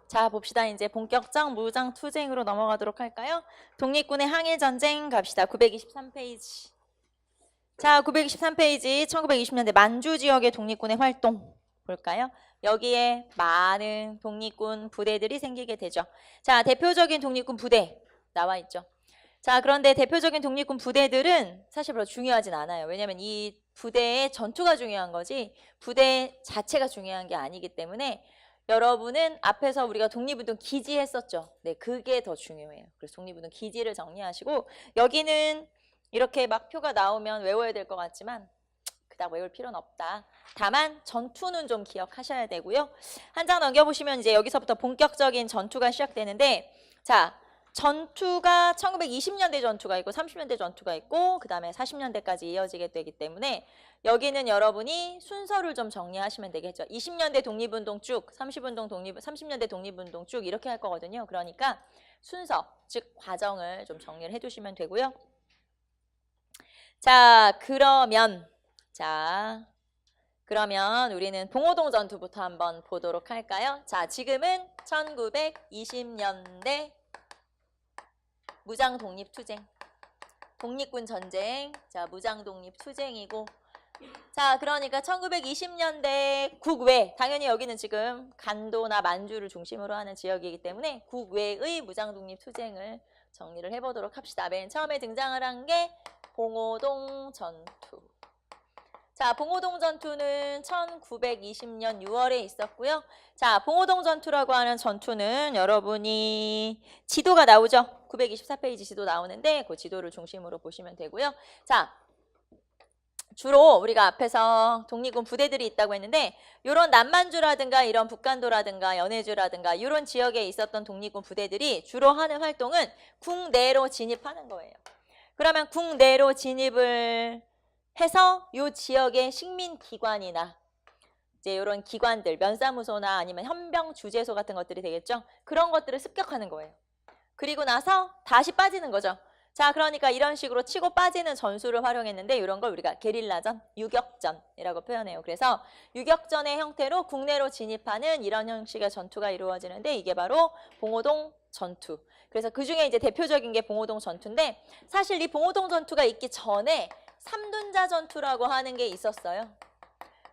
자, 봅시다. 이제 본격적 무장투쟁으로 넘어가도록 할까요? 독립군의 항일전쟁 갑시다. 923페이지. 자, 923페이지 1920년대 만주 지역의 독립군의 활동 볼까요? 여기에 많은 독립군 부대들이 생기게 되죠. 자, 대표적인 독립군 부대 나와 있죠. 자, 그런데 대표적인 독립군 부대들은 사실 별로 중요하진 않아요. 왜냐하면 이 부대의 전투가 중요한 거지 부대 자체가 중요한 게 아니기 때문에 여러분은 앞에서 우리가 독립운동 기지 했었죠. 네, 그게 더 중요해요. 그래서 독립운동 기지를 정리하시고 여기는 이렇게 막 표가 나오면 외워야 될 것 같지만 그닥 외울 필요는 없다. 다만 전투는 좀 기억하셔야 되고요. 한 장 넘겨보시면 이제 여기서부터 본격적인 전투가 시작되는데 자, 전투가 1920년대 전투가 있고 30년대 전투가 있고 그 다음에 40년대까지 이어지게 되기 때문에 여기는 여러분이 순서를 좀 정리하시면 되겠죠. 20년대 독립운동 쭉, 30년대 독립운동 쭉 이렇게 할 거거든요. 그러니까 순서, 즉 과정을 좀 정리를 해두시면 되고요. 자, 그러면 우리는 봉오동 전투부터 한번 보도록 할까요? 자, 지금은 1920년대 무장 독립투쟁, 독립군 전쟁, 자, 무장 독립투쟁이고, 자, 그러니까 1920년대 국외, 당연히 여기는 지금 간도나 만주를 중심으로 하는 지역이기 때문에 국외의 무장 독립투쟁을 정리를 해보도록 합시다. 맨 처음에 등장을 한 게 봉오동 전투. 자, 봉오동 전투는 1920년 6월에 있었고요. 자, 봉오동 전투라고 하는 전투는 여러분이 지도가 나오죠. 924페이지 지도 나오는데 그 지도를 중심으로 보시면 되고요. 자, 주로 우리가 앞에서 독립군 부대들이 있다고 했는데 이런 남만주라든가 이런 북간도라든가 연해주라든가 이런 지역에 있었던 독립군 부대들이 주로 하는 활동은 국내로 진입하는 거예요. 그러면 국내로 진입을 해서 이 지역의 식민기관이나 이제 이런 기관들, 면사무소나 아니면 헌병주재소 같은 것들이 되겠죠. 그런 것들을 습격하는 거예요. 그리고 나서 다시 빠지는 거죠. 자, 그러니까 이런 식으로 치고 빠지는 전술을 활용했는데 이런 걸 우리가 게릴라전, 유격전이라고 표현해요. 그래서 유격전의 형태로 국내로 진입하는 이런 형식의 전투가 이루어지는데 이게 바로 봉오동 전투. 그래서 그중에 이제 대표적인 게 봉오동 전투인데 사실 이 봉오동 전투가 있기 전에 삼둔자 전투라고 하는 게 있었어요.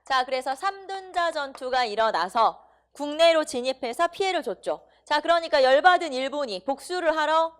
자, 그래서 삼둔자 전투가 일어나서 국내로 진입해서 피해를 줬죠. 자, 그러니까 열받은 일본이 복수를 하러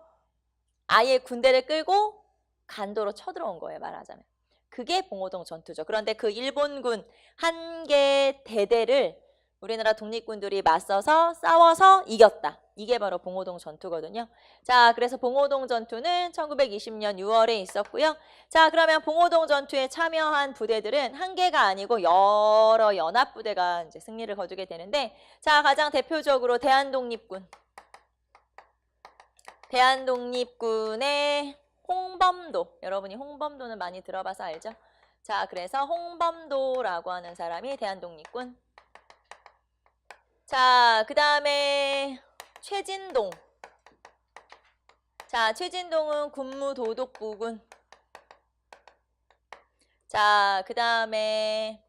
아예 군대를 끌고 간도로 쳐들어온 거예요, 말하자면. 그게 봉오동 전투죠. 그런데 그 일본군 한 개 대대를 우리나라 독립군들이 맞서서 싸워서 이겼다. 이게 바로 봉오동 전투거든요. 자, 그래서 봉오동 전투는 1920년 6월에 있었고요. 자, 그러면 봉오동 전투에 참여한 부대들은 한 개가 아니고 여러 연합부대가 이제 승리를 거두게 되는데 자, 가장 대표적으로 대한독립군. 대한독립군의 홍범도. 여러분이 홍범도는 많이 들어봐서 알죠? 자, 그래서 홍범도라고 하는 사람이 대한독립군. 자, 그 다음에 최진동. 자, 최진동은 군무도독부군. 자, 그 다음에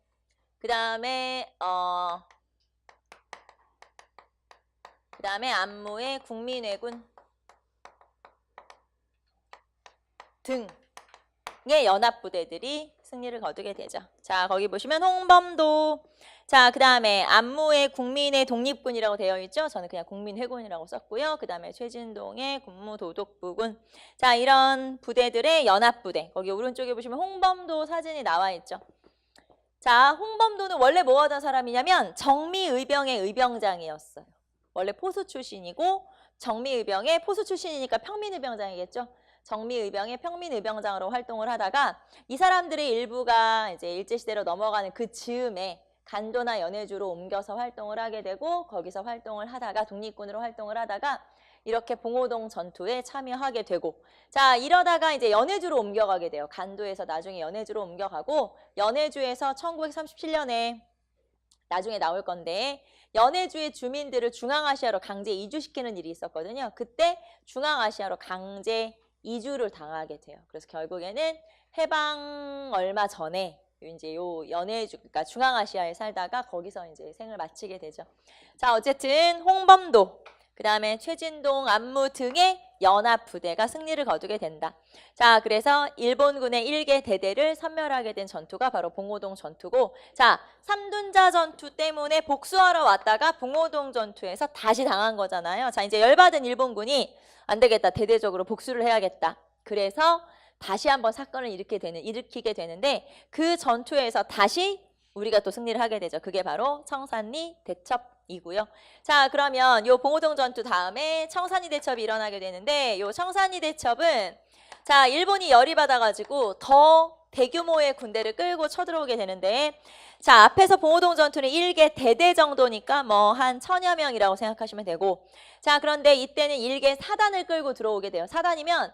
안무의 국민회군 등의 연합부대들이 승리를 거두게 되죠. 자, 거기 보시면 홍범도. 자, 그 다음에 안무의 국민의 독립군이라고 되어 있죠. 저는 그냥 국민회군이라고 썼고요. 그 다음에 최진동의 군무도독부군. 자, 이런 부대들의 연합부대. 거기 오른쪽에 보시면 홍범도 사진이 나와 있죠. 자, 홍범도는 원래 뭐 하던 사람이냐면 정미의병의 의병장이었어요. 원래 포수 출신이고 정미의병의 포수 출신이니까 평민의병장이겠죠. 정미의병의 평민의병장으로 활동을 하다가 이 사람들의 일부가 이제 일제시대로 넘어가는 그 즈음에 간도나 연해주로 옮겨서 활동을 하게 되고 거기서 활동을 하다가 독립군으로 활동을 하다가 이렇게 봉오동 전투에 참여하게 되고 자, 이러다가 이제 연해주로 옮겨가게 돼요. 간도에서 나중에 연해주로 옮겨가고 연해주에서 1937년에 나중에 나올 건데 연해주의 주민들을 중앙아시아로 강제 이주시키는 일이 있었거든요. 그때 중앙아시아로 강제 이주를 당하게 돼요. 그래서 결국에는 해방 얼마 전에 이제 요 연해주, 그러니까 중앙아시아에 살다가 거기서 이제 생을 마치게 되죠. 자, 어쨌든 홍범도, 그 다음에 최진동, 안무 등의 연합부대가 승리를 거두게 된다. 자, 그래서 일본군의 일개 대대를 섬멸하게 된 전투가 바로 봉오동 전투고, 자, 삼둔자 전투 때문에 복수하러 왔다가 봉오동 전투에서 다시 당한 거잖아요. 자, 이제 열받은 일본군이 안 되겠다, 대대적으로 복수를 해야겠다. 그래서 다시 한번 사건을 일으키게 되는데, 그 전투에서 다시 우리가 또 승리를 하게 되죠. 그게 바로 청산리 대첩이고요. 자, 그러면 요 봉오동 전투 다음에 청산리 대첩이 일어나게 되는데, 요 청산리 대첩은 자, 일본이 열이 받아가지고 더 대규모의 군대를 끌고 쳐들어오게 되는데, 자, 앞에서 봉오동 전투는 1개 대대 정도니까 뭐 한 1000여 명이라고 생각하시면 되고, 자, 그런데 이때는 1개 사단을 끌고 들어오게 돼요. 사단이면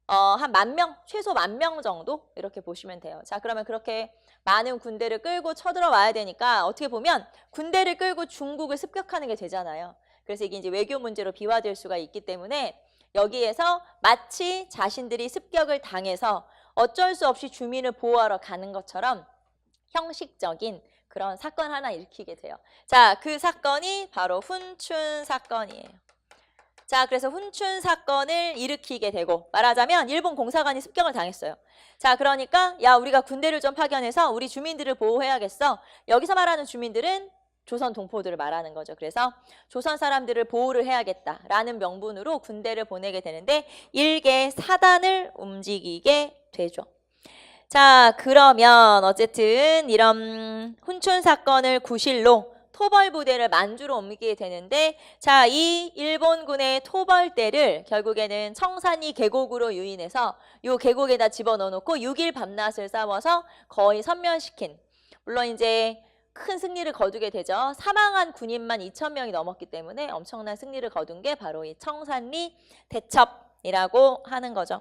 한 10,000명, 최소 10,000명 정도 이렇게 보시면 돼요. 자, 그러면 그렇게 많은 군대를 끌고 쳐들어와야 되니까 어떻게 보면 군대를 끌고 중국을 습격하는 게 되잖아요. 그래서 이게 이제 외교 문제로 비화될 수가 있기 때문에 여기에서 마치 자신들이 습격을 당해서 어쩔 수 없이 주민을 보호하러 가는 것처럼 형식적인 그런 사건 하나 일으키게 돼요. 자, 그 사건이 바로 훈춘 사건이에요. 자, 그래서 훈춘 사건을 일으키게 되고, 말하자면 일본 공사관이 습격을 당했어요. 자, 그러니까 야, 우리가 군대를 좀 파견해서 우리 주민들을 보호해야겠어. 여기서 말하는 주민들은 조선 동포들을 말하는 거죠. 그래서 조선 사람들을 보호를 해야겠다라는 명분으로 군대를 보내게 되는데 1개 사단을 움직이게 되죠. 자, 그러면 어쨌든 이런 훈춘 사건을 구실로 토벌 부대를 만주로 옮기게 되는데, 자, 이 일본군의 토벌대를 결국에는 청산리 계곡으로 유인해서 요 계곡에다 집어넣어 놓고 6일 밤낮을 싸워서 거의 섬멸시킨, 물론 이제 큰 승리를 거두게 되죠. 사망한 군인만 2,000명이 넘었기 때문에 엄청난 승리를 거둔 게 바로 이 청산리 대첩이라고 하는 거죠.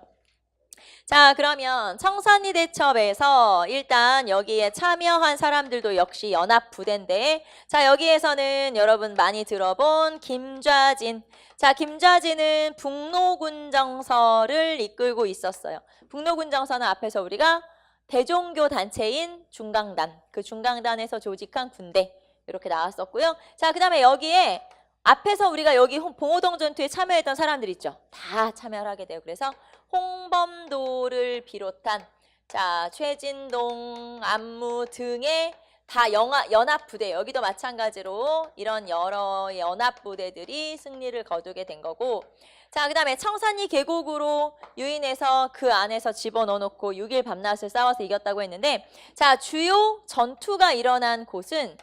자, 그러면 청산리 대첩에서 일단 여기에 참여한 사람들도 역시 연합부대인데, 자, 여기에서는 여러분 많이 들어본 김좌진. 자, 김좌진은 북로군정서를 이끌고 있었어요. 북로군정서는 앞에서 우리가 대종교 단체인 중강단, 그 중강단에서 조직한 군대 이렇게 나왔었고요. 자, 그 다음에 여기에 앞에서 우리가 여기 봉오동 전투에 참여했던 사람들 있죠. 다 참여를 하게 돼요. 그래서 홍범도를 비롯한 자, 최진동, 안무 등의 다 연합부대, 여기도 마찬가지로 이런 여러 연합부대들이 승리를 거두게 된 거고, 자, 그 다음에 청산리 계곡으로 유인해서 그 안에서 집어넣어 놓고 6일 밤낮을 싸워서 이겼다고 했는데, 자, 주요 전투가 일어난 곳은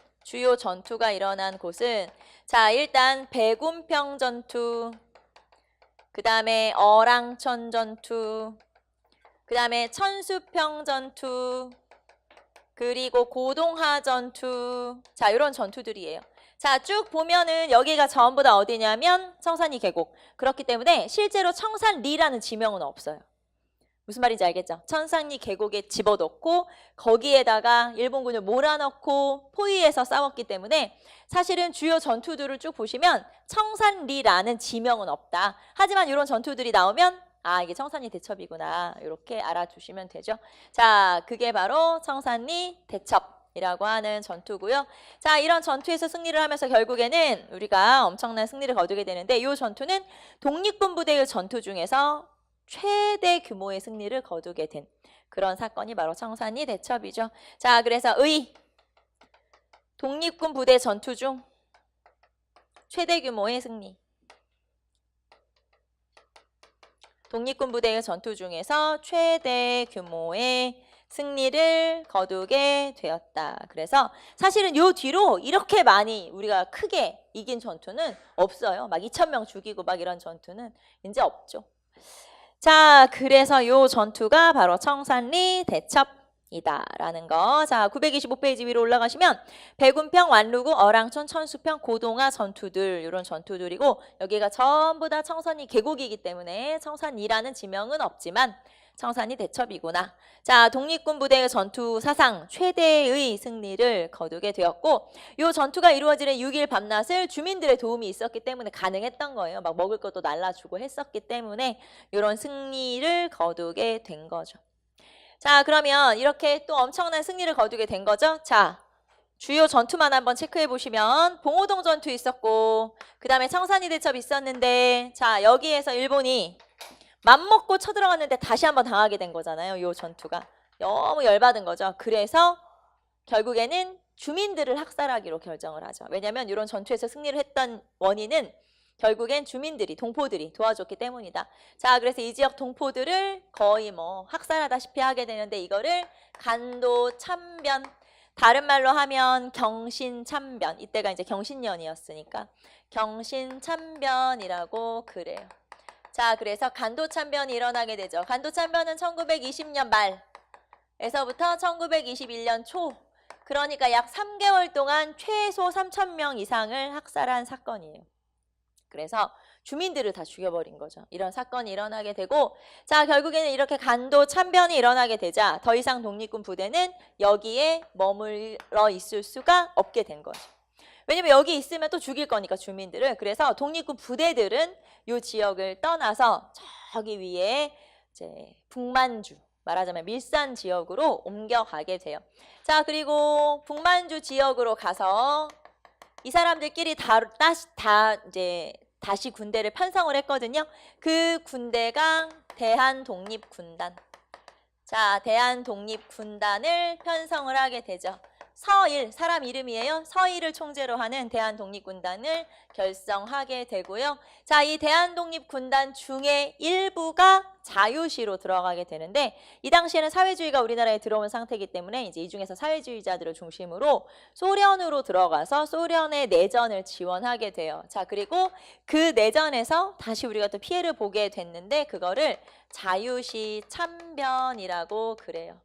자, 일단 백운평 전투, 그 다음에 어랑천 전투, 그 다음에 천수평 전투, 그리고 고동하 전투. 자, 이런 전투들이에요. 자, 쭉 보면은 여기가 전부 다 어디냐면 청산리 계곡. 그렇기 때문에 실제로 청산리라는 지명은 없어요. 무슨 말인지 알겠죠? 청산리 계곡에 집어넣고 거기에다가 일본군을 몰아넣고 포위해서 싸웠기 때문에 사실은 주요 전투들을 쭉 보시면 청산리라는 지명은 없다. 하지만 이런 전투들이 나오면 아, 이게 청산리 대첩이구나, 이렇게 알아두시면 되죠. 자, 그게 바로 청산리 대첩이라고 하는 전투고요. 자, 이런 전투에서 승리를 하면서 결국에는 우리가 엄청난 승리를 거두게 되는데, 이 전투는 독립군 부대의 전투 중에서 최대 규모의 승리를 거두게 된 그런 사건이 바로 청산리 대첩이죠. 자, 그래서 독립군 부대 전투 중 최대 규모의 승리, 독립군 부대의 전투 중에서 최대 규모의 승리를 거두게 되었다. 그래서 사실은 요 뒤로 이렇게 많이 우리가 크게 이긴 전투는 없어요. 막 2,000명 죽이고 막 이런 전투는 이제 없죠. 자, 그래서 요 전투가 바로 청산리 대첩이다라는 거. 자, 925페이지 위로 올라가시면 백운평, 완루구, 어랑천, 천수평, 고동하 전투들, 이런 전투들이고, 여기가 전부 다 청산리 계곡이기 때문에 청산리라는 지명은 없지만 청산리 대첩이구나. 자, 독립군 부대의 전투 사상 최대의 승리를 거두게 되었고, 이 전투가 이루어지는 6일 밤낮을 주민들의 도움이 있었기 때문에 가능했던 거예요. 막 먹을 것도 날라주고 했었기 때문에 이런 승리를 거두게 된 거죠. 자, 그러면 이렇게 또 엄청난 승리를 거두게 된 거죠. 자, 주요 전투만 한번 체크해 보시면 봉오동 전투 있었고, 그 다음에 청산리 대첩 있었는데, 자, 여기에서 일본이 맘먹고 쳐들어갔는데 다시 한번 당하게 된 거잖아요. 요 전투가 너무 열받은 거죠. 그래서 결국에는 주민들을 학살하기로 결정을 하죠. 왜냐하면 이런 전투에서 승리를 했던 원인은 결국엔 주민들이, 동포들이 도와줬기 때문이다. 자, 그래서 이 지역 동포들을 거의 뭐 학살하다시피 하게 되는데, 이거를 간도 참변, 다른 말로 하면 경신참변, 이때가 이제 경신년이었으니까 경신참변이라고 그래요. 자, 그래서 간도참변이 일어나게 되죠. 간도참변은 1920년 말에서부터 1921년 초, 그러니까 약 3개월 동안 최소 3,000명 이상을 학살한 사건이에요. 그래서 주민들을 다 죽여버린 거죠. 이런 사건이 일어나게 되고, 자, 결국에는 이렇게 간도 참변이 일어나게 되자 더 이상 독립군 부대는 여기에 머물러 있을 수가 없게 된 거죠. 왜냐면 여기 있으면 또 죽일 거니까, 주민들을. 그래서 독립군 부대들은 이 지역을 떠나서 저기 위에 이제 북만주, 말하자면 밀산 지역으로 옮겨가게 돼요. 자, 그리고 북만주 지역으로 가서 이 사람들끼리 다시 군대를 편성을 했거든요. 그 군대가 대한독립군단. 자, 대한독립군단을 편성을 하게 되죠. 서일, 사람 이름이에요. 서일을 총재로 하는 대한독립군단을 결성하게 되고요. 자, 이 대한독립군단 중에 일부가 자유시로 들어가게 되는데, 이 당시에는 사회주의가 우리나라에 들어온 상태이기 때문에 이제 이 중에서 사회주의자들을 중심으로 소련으로 들어가서 소련의 내전을 지원하게 돼요. 자, 그리고 그 내전에서 다시 우리가 또 피해를 보게 됐는데, 그거를 자유시 참변이라고 그래요.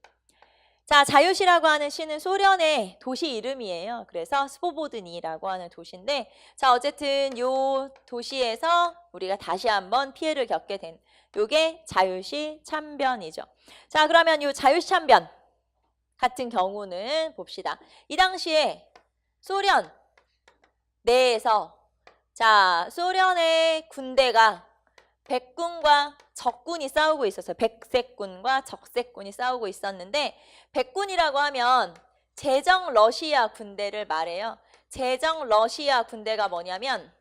자, 자유시라고 하는 시는 소련의 도시 이름이에요. 그래서 스보보드니라고 하는 도시인데, 자, 어쨌든 요 도시에서 우리가 다시 한번 피해를 겪게 된 요게 자유시 참변이죠. 자, 그러면 요 자유시 참변 같은 경우는 봅시다. 이 당시에 소련 내에서, 자, 소련의 군대가 백군과 적군이 싸우고 있었어요. 백색군과 적색군이 싸우고 있었는데, 백군이라고 하면 제정 러시아 군대를 말해요. 제정 러시아 군대가 뭐냐면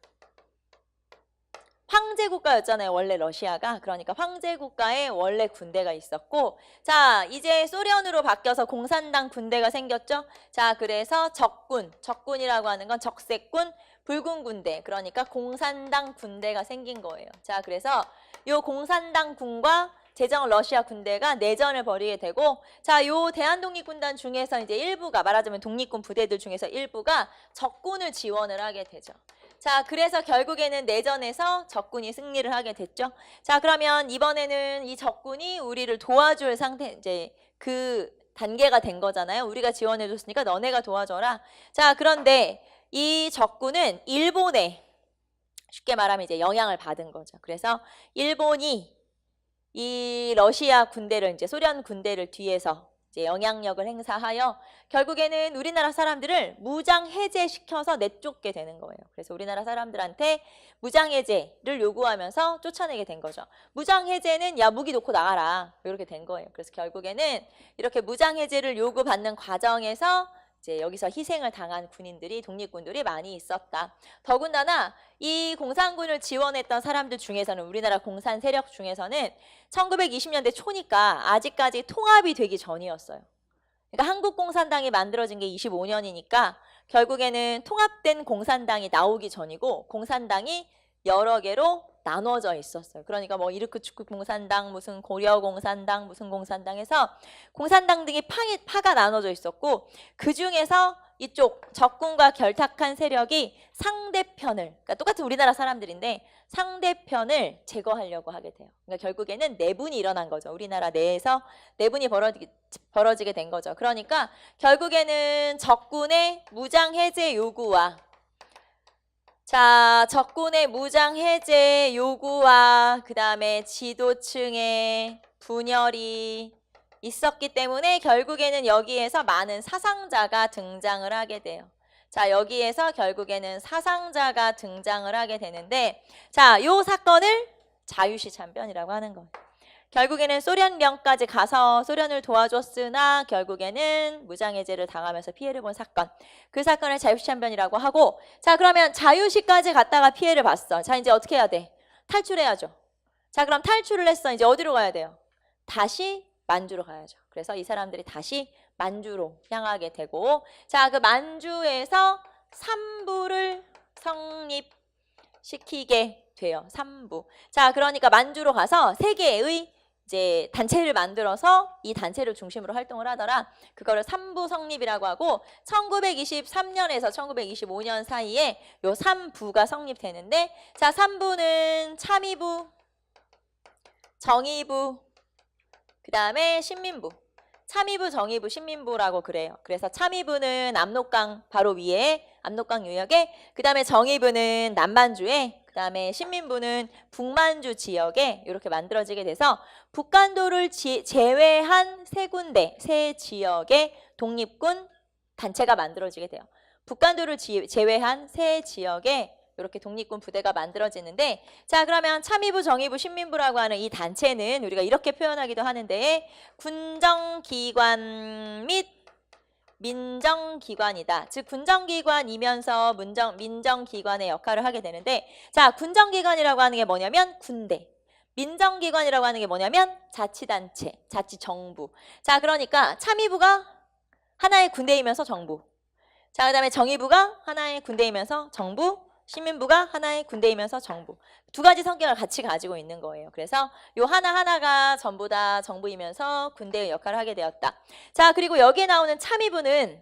황제국가였잖아요. 원래 러시아가. 그러니까 황제국가에 원래 군대가 있었고, 자, 이제 소련으로 바뀌어서 공산당 군대가 생겼죠. 자, 그래서 적군이라고 하는 건 적색군, 붉은 군대, 그러니까 공산당 군대가 생긴 거예요. 자, 그래서 요 공산당 군과 제정 러시아 군대가 내전을 벌이게 되고, 자, 요 대한독립군단 중에서 이제 일부가, 말하자면 독립군 부대들 중에서 일부가 적군을 지원을 하게 되죠. 자, 그래서 결국에는 내전에서 적군이 승리를 하게 됐죠. 자, 그러면 이번에는 이 적군이 우리를 도와줄 상태, 이제 그 단계가 된 거잖아요. 우리가 지원해줬으니까 너네가 도와줘라. 자, 그런데 이 적군은 일본에, 쉽게 말하면 이제 영향을 받은 거죠. 그래서 일본이 이 러시아 군대를, 이제 소련 군대를 뒤에서 이제 영향력을 행사하여 결국에는 우리나라 사람들을 무장 해제시켜서 내쫓게 되는 거예요. 그래서 우리나라 사람들한테 무장 해제를 요구하면서 쫓아내게 된 거죠. 무장 해제는 야, 무기 놓고 나가라, 이렇게 된 거예요. 그래서 결국에는 이렇게 무장 해제를 요구받는 과정에서 이제 여기서 희생을 당한 군인들이, 독립군들이 많이 있었다. 더군다나 이 공산군을 지원했던 사람들 중에서는, 우리나라 공산 세력 중에서는 1920년대 초니까 아직까지 통합이 되기 전이었어요. 그러니까 한국 공산당이 만들어진 게 25년이니까 결국에는 통합된 공산당이 나오기 전이고, 공산당이 여러 개로 나눠져 있었어요. 그러니까 뭐 이르크츠크 공산당, 무슨 고려 공산당, 무슨 공산당에서 공산당 등이 파가 나눠져 있었고, 그 중에서 이쪽 적군과 결탁한 세력이 상대편을, 그러니까 똑같은 우리나라 사람들인데 상대편을 제거하려고 하게 돼요. 그러니까 결국에는 내분이 일어난 거죠. 우리나라 내에서 내분이 벌어지게 된 거죠. 그러니까 결국에는 적군의 무장 해제 요구와, 자, 적군의 무장 해제 요구와 그 다음에 지도층의 분열이 있었기 때문에 결국에는 여기에서 많은 사상자가 등장을 하게 돼요. 자, 여기에서 결국에는 사상자가 등장을 하게 되는데, 자, 요 사건을 자유시 참변이라고 하는 거예요. 결국에는 소련령까지 가서 소련을 도와줬으나 결국에는 무장해제를 당하면서 피해를 본 사건. 그 사건을 자유시참변이라고 하고, 자 그러면 자유시까지 갔다가 피해를 봤어. 자 이제 어떻게 해야 돼? 탈출해야죠. 자 그럼 탈출을 했어. 이제 어디로 가야 돼요? 다시 만주로 가야죠. 그래서 이 사람들이 다시 만주로 향하게 되고, 자 그 만주에서 삼부를 성립시키게 돼요. 삼부. 자 그러니까 만주로 가서 세 개의 이제 단체를 만들어서 이 단체를 중심으로 활동을 하더라. 그거를 삼부 성립이라고 하고 1923년에서 1925년 사이에 요 삼부가 성립되는데, 자 삼부는 참의부, 정의부, 그 다음에 신민부. 참의부, 정의부, 신민부라고 그래요. 그래서 참의부는 압록강 바로 위에 압록강 유역에, 그 다음에 정의부는 남만주에, 그 다음에 신민부는 북만주 지역에 이렇게 만들어지게 돼서 북간도를 제외한 세 군데, 세 지역의 독립군 단체가 만들어지게 돼요. 북간도를 제외한 세 지역에 이렇게 독립군 부대가 만들어지는데, 자 그러면 참의부, 정의부, 신민부라고 하는 이 단체는 우리가 이렇게 표현하기도 하는데 군정기관 및 민정기관이다. 즉 군정기관이면서 민정기관의 역할을 하게 되는데, 자 군정기관이라고 하는 게 뭐냐면 군대, 민정기관이라고 하는 게 뭐냐면 자치단체, 자치정부. 자 그러니까 참의부가 하나의 군대이면서 정부, 자 그 다음에 정의부가 하나의 군대이면서 정부, 신민부가 하나의 군대이면서 정부. 두 가지 성격을 같이 가지고 있는 거예요. 그래서 요 하나하나가 전부 다 정부이면서 군대의 역할을 하게 되었다. 자 그리고 여기에 나오는 참의부는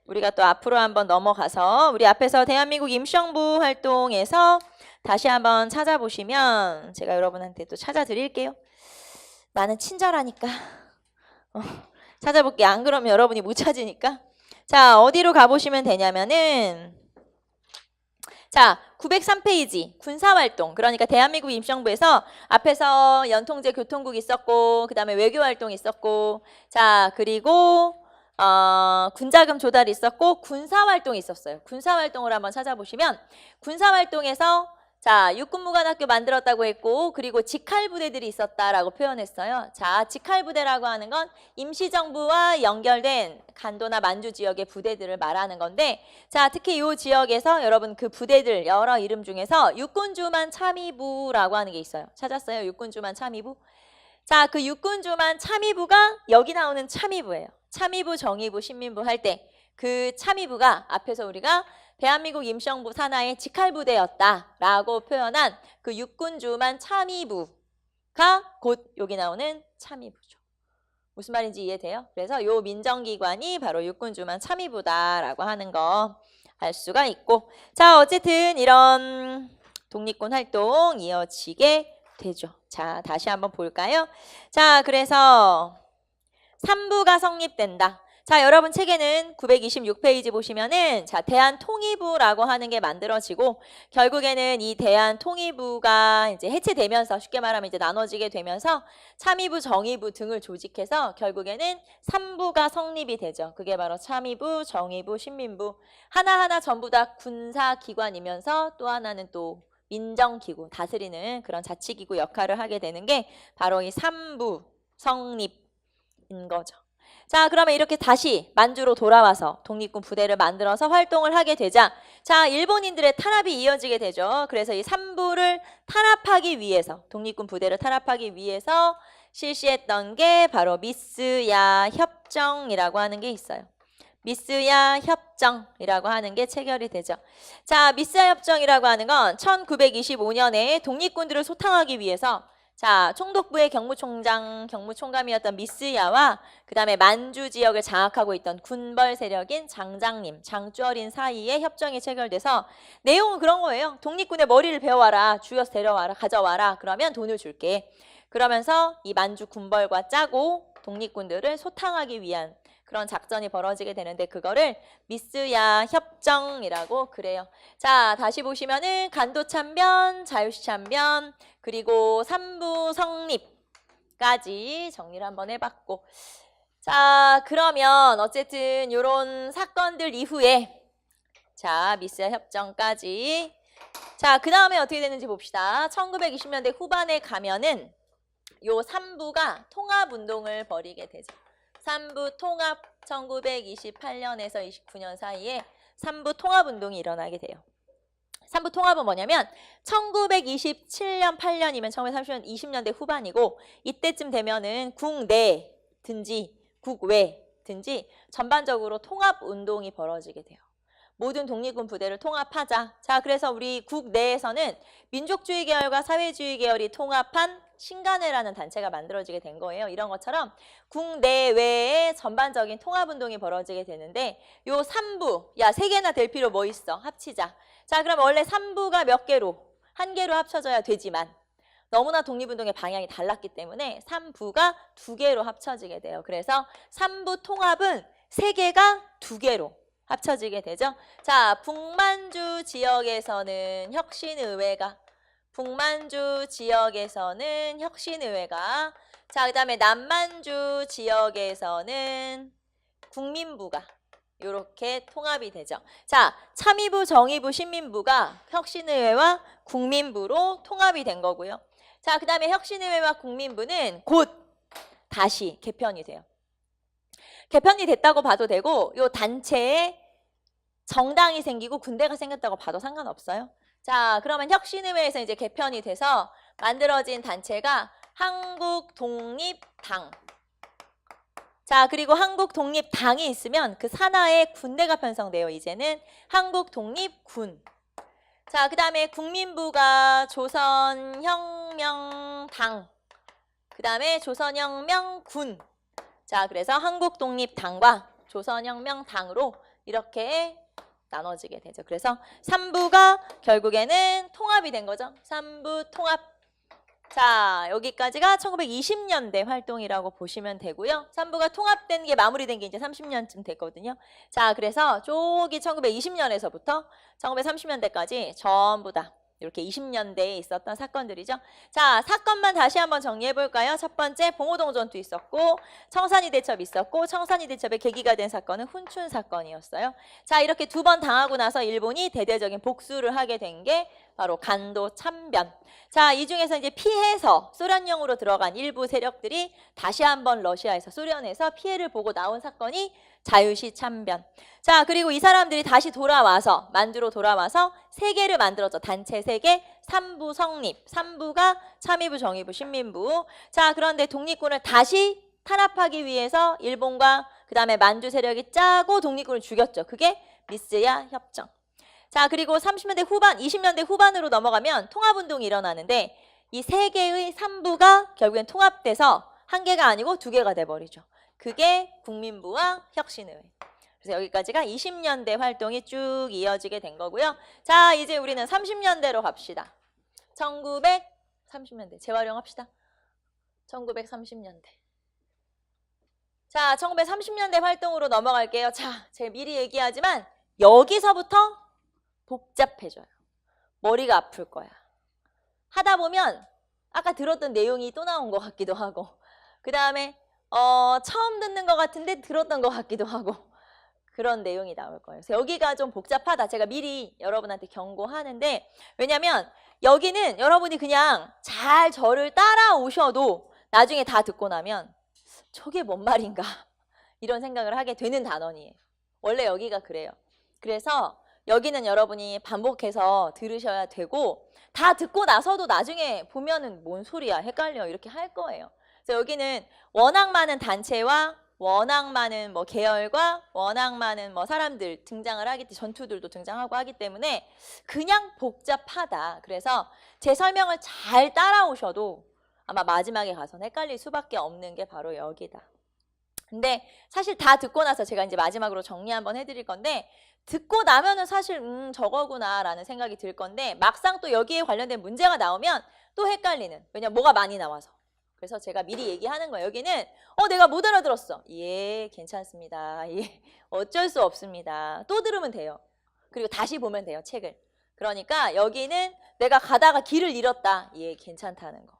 우리가 또 앞으로 한번 넘어가서 우리 앞에서 대한민국 임시정부 활동에서 다시 한번 찾아보시면 제가 여러분한테 또 찾아드릴게요. 나는 친절하니까 찾아볼게요. 안 그러면 여러분이 못 찾으니까. 자 어디로 가보시면 되냐면은, 자 903페이지 군사활동. 그러니까 대한민국 임시정부에서 앞에서 연통제 교통국 있었고, 그 다음에 외교활동 있었고, 자 그리고 군자금 조달이 있었고 군사활동이 있었어요. 군사활동을 한번 찾아보시면 군사활동에서 자 육군무관학교 만들었다고 했고, 그리고 직할부대들이 있었다라고 표현했어요. 자 직할부대라고 하는 건 임시정부와 연결된 간도나 만주 지역의 부대들을 말하는 건데, 자 특히 이 지역에서 여러분 그 부대들 여러 이름 중에서 육군주만 참의부라고 하는 게 있어요. 찾았어요? 육군주만 참의부. 자 그 육군주만 참의부가 여기 나오는 참의부예요. 참의부, 정의부, 신민부 할 때 그 참의부가 앞에서 우리가 대한민국 임시정부 산하의 직할부대였다라고 표현한 그 육군주만 참의부가 곧 여기 나오는 참의부죠. 무슨 말인지 이해돼요? 그래서 요 민정기관이 바로 육군주만 참의부다라고 하는 거 알 수가 있고, 자 어쨌든 이런 독립군 활동 이어지게 되죠. 자 다시 한번 볼까요? 자 그래서 3부가 성립된다. 자 여러분 책에는 926페이지 보시면은 자 대한통일부라고 하는 게 만들어지고, 결국에는 이 대한통일부가 이제 해체되면서 쉽게 말하면 이제 나눠지게 되면서 참의부, 정의부 등을 조직해서 결국에는 3부가 성립이 되죠. 그게 바로 참의부, 정의부, 신민부. 하나하나 전부 다 군사기관이면서 또 하나는 또 민정기구, 다스리는 그런 자치기구 역할을 하게 되는 게 바로 이 3부 성립인 거죠. 자 그러면 이렇게 다시 만주로 돌아와서 독립군 부대를 만들어서 활동을 하게 되자, 자 일본인들의 탄압이 이어지게 되죠. 그래서 이 3부를 탄압하기 위해서, 독립군 부대를 탄압하기 위해서 실시했던 게 바로 미스야 협정이라고 하는 게 있어요. 미스야 협정이라고 하는 게 체결이 되죠. 자 미스야 협정이라고 하는 건 1925년에 독립군들을 소탕하기 위해서 자 총독부의 경무총감이었던 미스야와 그 다음에 만주 지역을 장악하고 있던 군벌 세력인 장장님, 장쭈어린 사이에 협정이 체결돼서 내용은 그런 거예요. 독립군의 머리를 베어와라, 죽여서 데려와라, 가져와라, 그러면 돈을 줄게. 그러면서 이 만주 군벌과 짜고 독립군들을 소탕하기 위한 그런 작전이 벌어지게 되는데 그거를 미스야 협정이라고 그래요. 자 다시 보시면은 간도참변, 자유시참변, 그리고 3부 성립까지 정리를 한번 해봤고, 자 그러면 어쨌든 이런 사건들 이후에 자 미스야 협정까지, 자 그 다음에 어떻게 되는지 봅시다. 1920년대 후반에 가면은 요 3부가 통합운동을 벌이게 되죠. 3부 통합 1928년에서 29년 사이에 3부 통합운동이 일어나게 돼요. 3부 통합은 뭐냐면 1927년 8년이면 1930년 20년대 후반이고 이때쯤 되면은 국내든지 국외든지 전반적으로 통합운동이 벌어지게 돼요. 모든 독립군 부대를 통합하자. 자, 그래서 우리 국내에서는 민족주의 계열과 사회주의 계열이 통합한 신간회라는 단체가 만들어지게 된 거예요. 이런 것처럼 국내외에 전반적인 통합운동이 벌어지게 되는데 요 3부, 야 3개나 될 필요 뭐 있어? 합치자. 자, 그럼 원래 3부가 몇 개로? 1개로 합쳐져야 되지만 너무나 독립운동의 방향이 달랐기 때문에 3부가 2개로 합쳐지게 돼요. 그래서 3부 통합은 3개가 2개로 합쳐지게 되죠. 자, 북만주 지역에서는 혁신의회가 자, 그 다음에 남만주 지역에서는 국민부가 이렇게 통합이 되죠. 자, 참의부, 정의부, 신민부가 혁신의회와 국민부로 통합이 된 거고요. 자, 그 다음에 혁신의회와 국민부는 곧 다시 개편이 돼요. 개편이 됐다고 봐도 되고 요 단체에 정당이 생기고 군대가 생겼다고 봐도 상관없어요. 자, 그러면 혁신의회에서 이제 개편이 돼서 만들어진 단체가 한국독립당. 자, 그리고 한국독립당이 있으면 그 산하에 군대가 편성돼요. 이제는 한국독립군. 자, 그 다음에 국민부가 조선혁명당. 그 다음에 조선혁명군. 자, 그래서 한국독립당과 조선혁명당으로 이렇게 나눠지게 되죠. 그래서 3부가 결국에는 통합이 된 거죠. 3부 통합. 자, 여기까지가 1920년대 활동이라고 보시면 되고요. 3부가 통합된 게 마무리된 게 이제 30년쯤 됐거든요. 자, 그래서 쪽이 1920년에서부터 1930년대까지 전부 다 이렇게 20년대에 있었던 사건들이죠. 자, 사건만 다시 한번 정리해 볼까요? 첫 번째, 봉오동 전투 있었고 청산리 대첩 있었고 청산리 대첩의 계기가 된 사건은 훈춘 사건이었어요. 자, 이렇게 2번 당하고 나서 일본이 대대적인 복수를 하게 된 게 바로 간도 참변. 자, 이 중에서 이제 피해서 소련령으로 들어간 일부 세력들이 다시 한번 러시아에서 소련에서 피해를 보고 나온 사건이 자유시 참변. 자, 그리고 이 사람들이 다시 돌아와서 만주로 돌아와서 3개를 만들었죠. 단체 3개, 3부 성립. 3부가 참의부, 정의부, 신민부. 자, 그런데 독립군을 다시 탄압하기 위해서 일본과 그 다음에 만주 세력이 짜고 독립군을 죽였죠. 그게 미스야 협정. 자, 그리고 30년대 후반, 20년대 후반으로 넘어가면 통합운동이 일어나는데 이 3개의 3부가 결국엔 통합돼서 1개가 아니고 2개가 돼버리죠. 그게 국민부와 혁신의회. 그래서 여기까지가 20년대 활동이 쭉 이어지게 된 거고요. 자, 이제 우리는 30년대로 갑시다. 1930년대 재활용합시다. 1930년대. 자, 1930년대 활동으로 넘어갈게요. 자, 제가 미리 얘기하지만 여기서부터 복잡해져요. 머리가 아플 거야. 하다 보면 아까 들었던 내용이 또 나온 것 같기도 하고 그 다음에 처음 듣는 것 같은데 들었던 것 같기도 하고 그런 내용이 나올 거예요. 그래서 여기가 좀 복잡하다. 제가 미리 여러분한테 경고하는데 왜냐면 여기는 여러분이 그냥 잘 저를 따라오셔도 나중에 다 듣고 나면 저게 뭔 말인가 이런 생각을 하게 되는 단원이에요. 원래 여기가 그래요. 그래서 여기는 여러분이 반복해서 들으셔야 되고 다 듣고 나서도 나중에 보면은 뭔 소리야 헷갈려 이렇게 할 거예요. 그래서 여기는 워낙 많은 단체와 워낙 많은 뭐 계열과 워낙 많은 뭐 사람들 등장을 하기 때문에 전투들도 등장하고 하기 때문에 그냥 복잡하다. 그래서 제 설명을 잘 따라오셔도 아마 마지막에 가서는 헷갈릴 수밖에 없는 게 바로 여기다. 근데 사실 다 듣고 나서 제가 이제 마지막으로 정리 한번 해드릴 건데 듣고 나면은 사실 저거구나 라는 생각이 들 건데 막상 또 여기에 관련된 문제가 나오면 또 헷갈리는. 왜냐면 뭐가 많이 나와서. 그래서 제가 미리 얘기하는 거예요. 여기는 내가 못 알아들었어. 예, 괜찮습니다. 예, 어쩔 수 없습니다. 또 들으면 돼요. 그리고 다시 보면 돼요, 책을. 그러니까 여기는 내가 가다가 길을 잃었다. 예, 괜찮다는 거.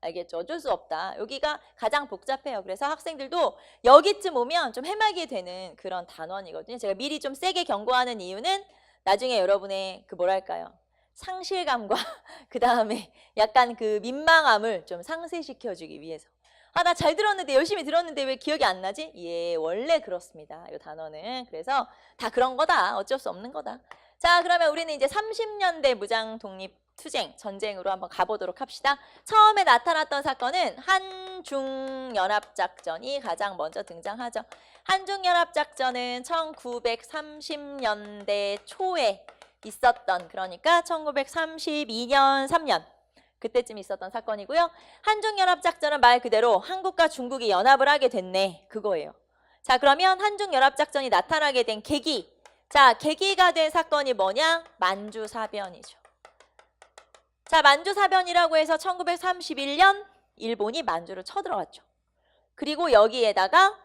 알겠죠? 어쩔 수 없다. 여기가 가장 복잡해요. 그래서 학생들도 여기쯤 오면 좀 헤매게 되는 그런 단원이거든요. 제가 미리 좀 세게 경고하는 이유는 나중에 여러분의 그 뭐랄까요? 상실감과 그 다음에 약간 그 민망함을 좀 상쇄시켜주기 위해서. 아, 나 잘 들었는데, 열심히 들었는데 왜 기억이 안 나지? 예, 원래 그렇습니다. 이 단어는. 그래서 다 그런 거다. 어쩔 수 없는 거다. 자, 그러면 우리는 이제 30년대 무장 독립 투쟁, 전쟁으로 한번 가보도록 합시다. 처음에 나타났던 사건은 한중연합작전이 가장 먼저 등장하죠. 한중연합작전은 1930년대 초에 있었던, 그러니까 1932년, 3년 그때쯤 있었던 사건이고요. 한중연합작전은 말 그대로 한국과 중국이 연합을 하게 됐네, 그거예요. 자, 그러면 한중연합작전이 나타나게 된 계기, 자, 계기가 된 사건이 뭐냐? 만주사변이죠. 자, 만주사변이라고 해서 1931년 일본이 만주를 쳐들어갔죠. 그리고 여기에다가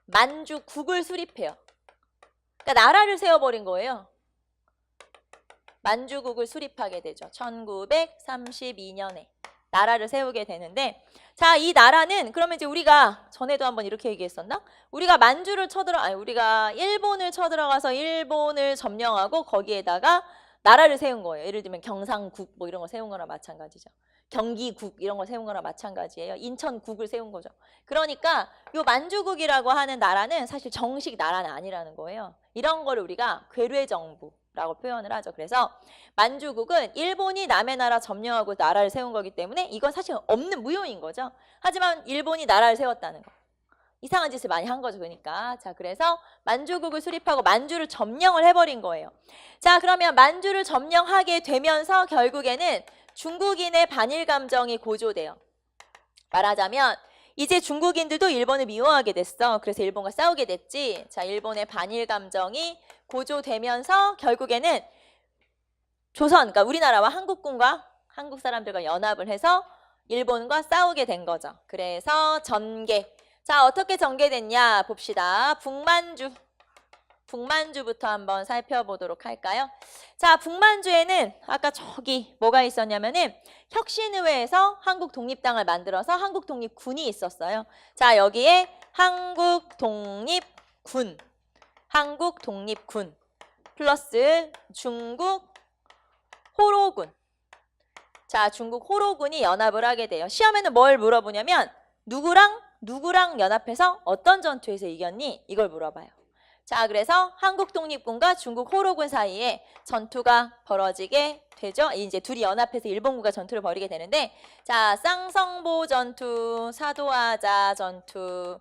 만주국을 수립해요. 그러니까 나라를 세워버린 거예요. 만주국을 수립하게 되죠. 1932년에 나라를 세우게 되는데, 자, 이 나라는 그러면 이제 우리가 전에도 한번 이렇게 얘기했었나? 우리가 우리가 일본을 쳐들어가서 일본을 점령하고 거기에다가 나라를 세운 거예요. 예를 들면 경상국 뭐 이런 거 세운 거나 마찬가지죠. 경기국 이런 거 세운 거나 마찬가지예요. 인천국을 세운 거죠. 그러니까 요 만주국이라고 하는 나라는 사실 정식 나라는 아니라는 거예요. 이런 거를 우리가 괴뢰정부라고 표현을 하죠. 그래서 만주국은 일본이 남의 나라 점령하고 나라를 세운 거기 때문에 이건 사실 없는 무효인 거죠. 하지만 일본이 나라를 세웠다는 거. 이상한 짓을 많이 한 거죠. 그러니까. 자, 그래서 만주국을 수립하고 만주를 점령을 해버린 거예요. 자, 그러면 만주를 점령하게 되면서 결국에는 중국인의 반일 감정이 고조돼요. 말하자면 이제 중국인들도 일본을 미워하게 됐어. 그래서 일본과 싸우게 됐지. 자, 일본의 반일 감정이 고조되면서 결국에는 조선, 그러니까 우리나라와 한국군과 한국 사람들과 연합을 해서 일본과 싸우게 된 거죠. 그래서 전개. 자, 어떻게 전개됐냐 봅시다. 북만주부터 한번 살펴보도록 할까요? 자, 북만주에는 아까 저기 뭐가 있었냐면은 혁신의회에서 한국독립당을 만들어서 한국독립군이 있었어요. 자, 여기에 한국독립군 플러스 중국 호로군. 자, 중국 호로군이 연합을 하게 돼요. 시험에는 뭘 물어보냐면 누구랑 연합해서 어떤 전투에서 이겼니? 이걸 물어봐요. 자, 그래서 한국 독립군과 중국 호로군 사이에 전투가 벌어지게 되죠. 이제 둘이 연합해서 일본군과 전투를 벌이게 되는데, 자, 쌍성보 전투, 사도하자 전투,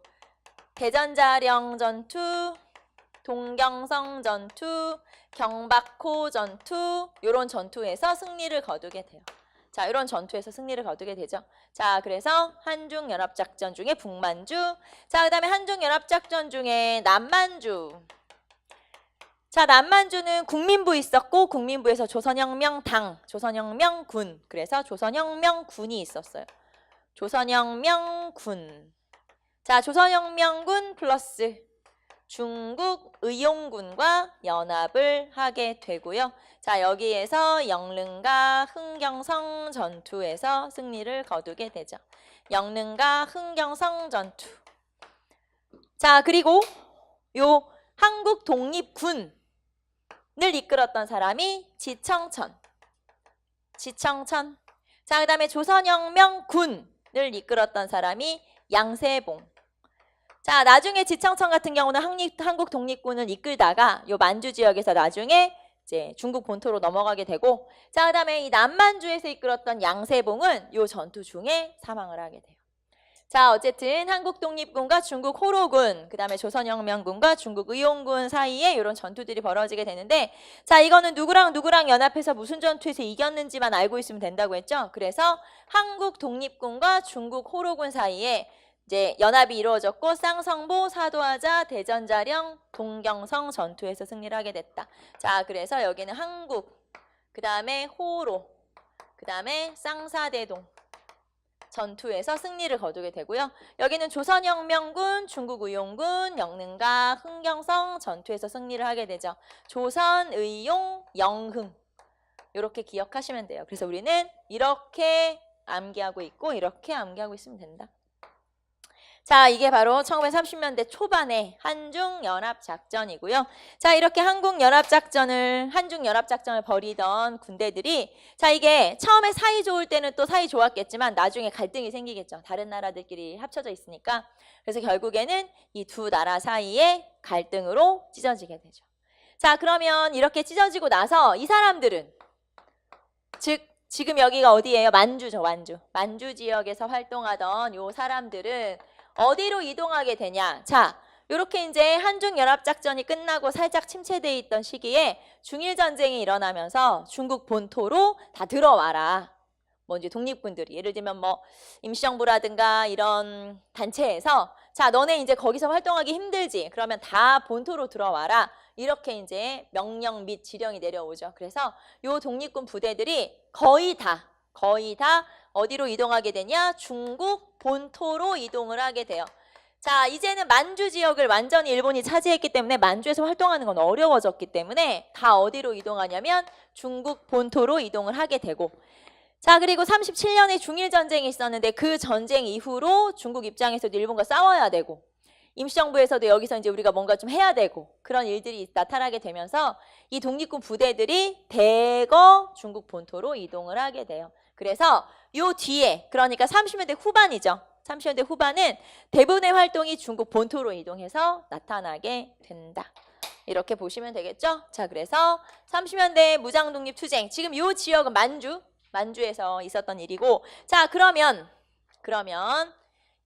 대전자령 전투, 동경성 전투, 경박호 전투, 이런 전투에서 승리를 거두게 돼요. 자, 이런 전투에서 승리를 거두게 되죠. 자, 그래서 한중연합작전 중에 북만주. 자, 그 다음에 한중연합작전 중에 남만주. 자, 남만주는 국민부 있었고 국민부에서 조선혁명당, 조선혁명군. 그래서 조선혁명군이 있었어요. 조선혁명군. 자, 조선혁명군 플러스 중국 의용군과 연합을 하게 되고요. 자, 여기에서 영릉과 흥경성 전투에서 승리를 거두게 되죠. 영릉과 흥경성 전투. 자, 그리고 요 한국 독립군을 이끌었던 사람이 지청천. 자, 그 다음에 조선혁명군을 이끌었던 사람이 양세봉. 자, 나중에 지청천 같은 경우는 한국 독립군을 이끌다가 요 만주 지역에서 나중에 이제 중국 본토로 넘어가게 되고, 자, 그 다음에 이 남만주에서 이끌었던 양세봉은 요 전투 중에 사망을 하게 돼요. 자, 어쨌든 한국 독립군과 중국 호로군, 그 다음에 조선혁명군과 중국 의용군 사이에 이런 전투들이 벌어지게 되는데, 자, 이거는 누구랑 연합해서 무슨 전투에서 이겼는지만 알고 있으면 된다고 했죠. 그래서 한국 독립군과 중국 호로군 사이에 이제 연합이 이루어졌고 쌍성보, 사도하자, 대전자령, 동경성 전투에서 승리를 하게 됐다. 자, 그래서 여기는 한국, 그 다음에 호로, 그 다음에 쌍사대동 전투에서 승리를 거두게 되고요. 여기는 조선혁명군, 중국의용군, 영릉과 흥경성 전투에서 승리를 하게 되죠. 조선의용, 영흥 이렇게 기억하시면 돼요. 그래서 우리는 이렇게 암기하고 있고 이렇게 암기하고 있으면 된다. 자, 이게 바로 1930년대 초반의 한중연합작전이고요. 자, 이렇게 한중연합작전을 벌이던 군대들이, 자, 이게 처음에 사이 좋을 때는 또 사이 좋았겠지만 나중에 갈등이 생기겠죠. 다른 나라들끼리 합쳐져 있으니까. 그래서 결국에는 이 두 나라 사이에 갈등으로 찢어지게 되죠. 자, 그러면 이렇게 찢어지고 나서 이 사람들은, 즉 지금 여기가 어디예요? 만주죠, 만주. 만주 지역에서 활동하던 요 사람들은 어디로 이동하게 되냐? 자, 이렇게 이제 한중연합작전이 끝나고 살짝 침체되어 있던 시기에 중일전쟁이 일어나면서 중국 본토로 다 들어와라. 뭐 이제 독립군들이, 예를 들면 뭐 임시정부라든가 이런 단체에서, 자, 너네 이제 거기서 활동하기 힘들지? 그러면 다 본토로 들어와라. 이렇게 이제 명령 및 지령이 내려오죠. 그래서 요 독립군 부대들이 거의 다 어디로 이동하게 되냐? 중국 본토로 이동을 하게 돼요. 자, 이제는 만주 지역을 완전히 일본이 차지했기 때문에 만주에서 활동하는 건 어려워졌기 때문에 다 어디로 이동하냐면 중국 본토로 이동을 하게 되고, 자, 그리고 37년에 중일전쟁이 있었는데 그 전쟁 이후로 중국 입장에서도 일본과 싸워야 되고, 임시정부에서도 여기서 이제 우리가 뭔가 좀 해야 되고, 그런 일들이 나타나게 되면서 이 독립군 부대들이 대거 중국 본토로 이동을 하게 돼요. 그래서 요 뒤에, 그러니까 30년대 후반이죠. 30년대 후반은 대부분의 활동이 중국 본토로 이동해서 나타나게 된다. 이렇게 보시면 되겠죠? 자, 그래서 30년대 무장독립투쟁, 지금 요 지역은 만주에서 있었던 일이고, 자, 그러면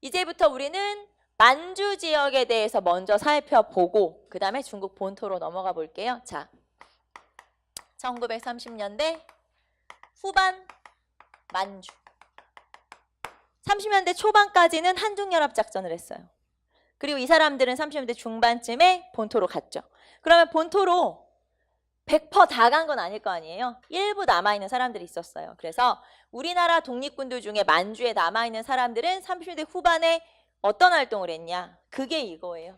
이제부터 우리는 만주 지역에 대해서 먼저 살펴보고 그 다음에 중국 본토로 넘어가 볼게요. 자, 1930년대 후반 만주. 30년대 초반까지는 한중연합작전을 했어요. 그리고 이 사람들은 30년대 중반쯤에 본토로 갔죠. 그러면 본토로 100% 다 간 건 아닐 거 아니에요. 일부 남아있는 사람들이 있었어요. 그래서 우리나라 독립군들 중에 만주에 남아있는 사람들은 30년대 후반에 어떤 활동을 했냐? 그게 이거예요.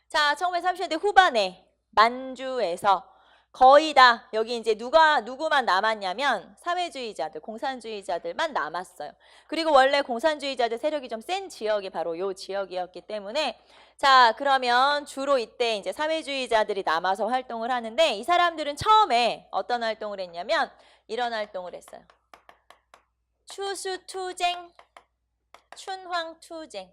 자, 1930년대 후반에 만주에서 거의 다 여기 이제 누구만 남았냐면 사회주의자들, 공산주의자들만 남았어요. 그리고 원래 공산주의자들 세력이 좀 센 지역이 바로 요 지역이었기 때문에, 자, 그러면 주로 이때 이제 사회주의자들이 남아서 활동을 하는데, 이 사람들은 처음에 어떤 활동을 했냐면 이런 활동을 했어요. 추수투쟁, 춘황투쟁.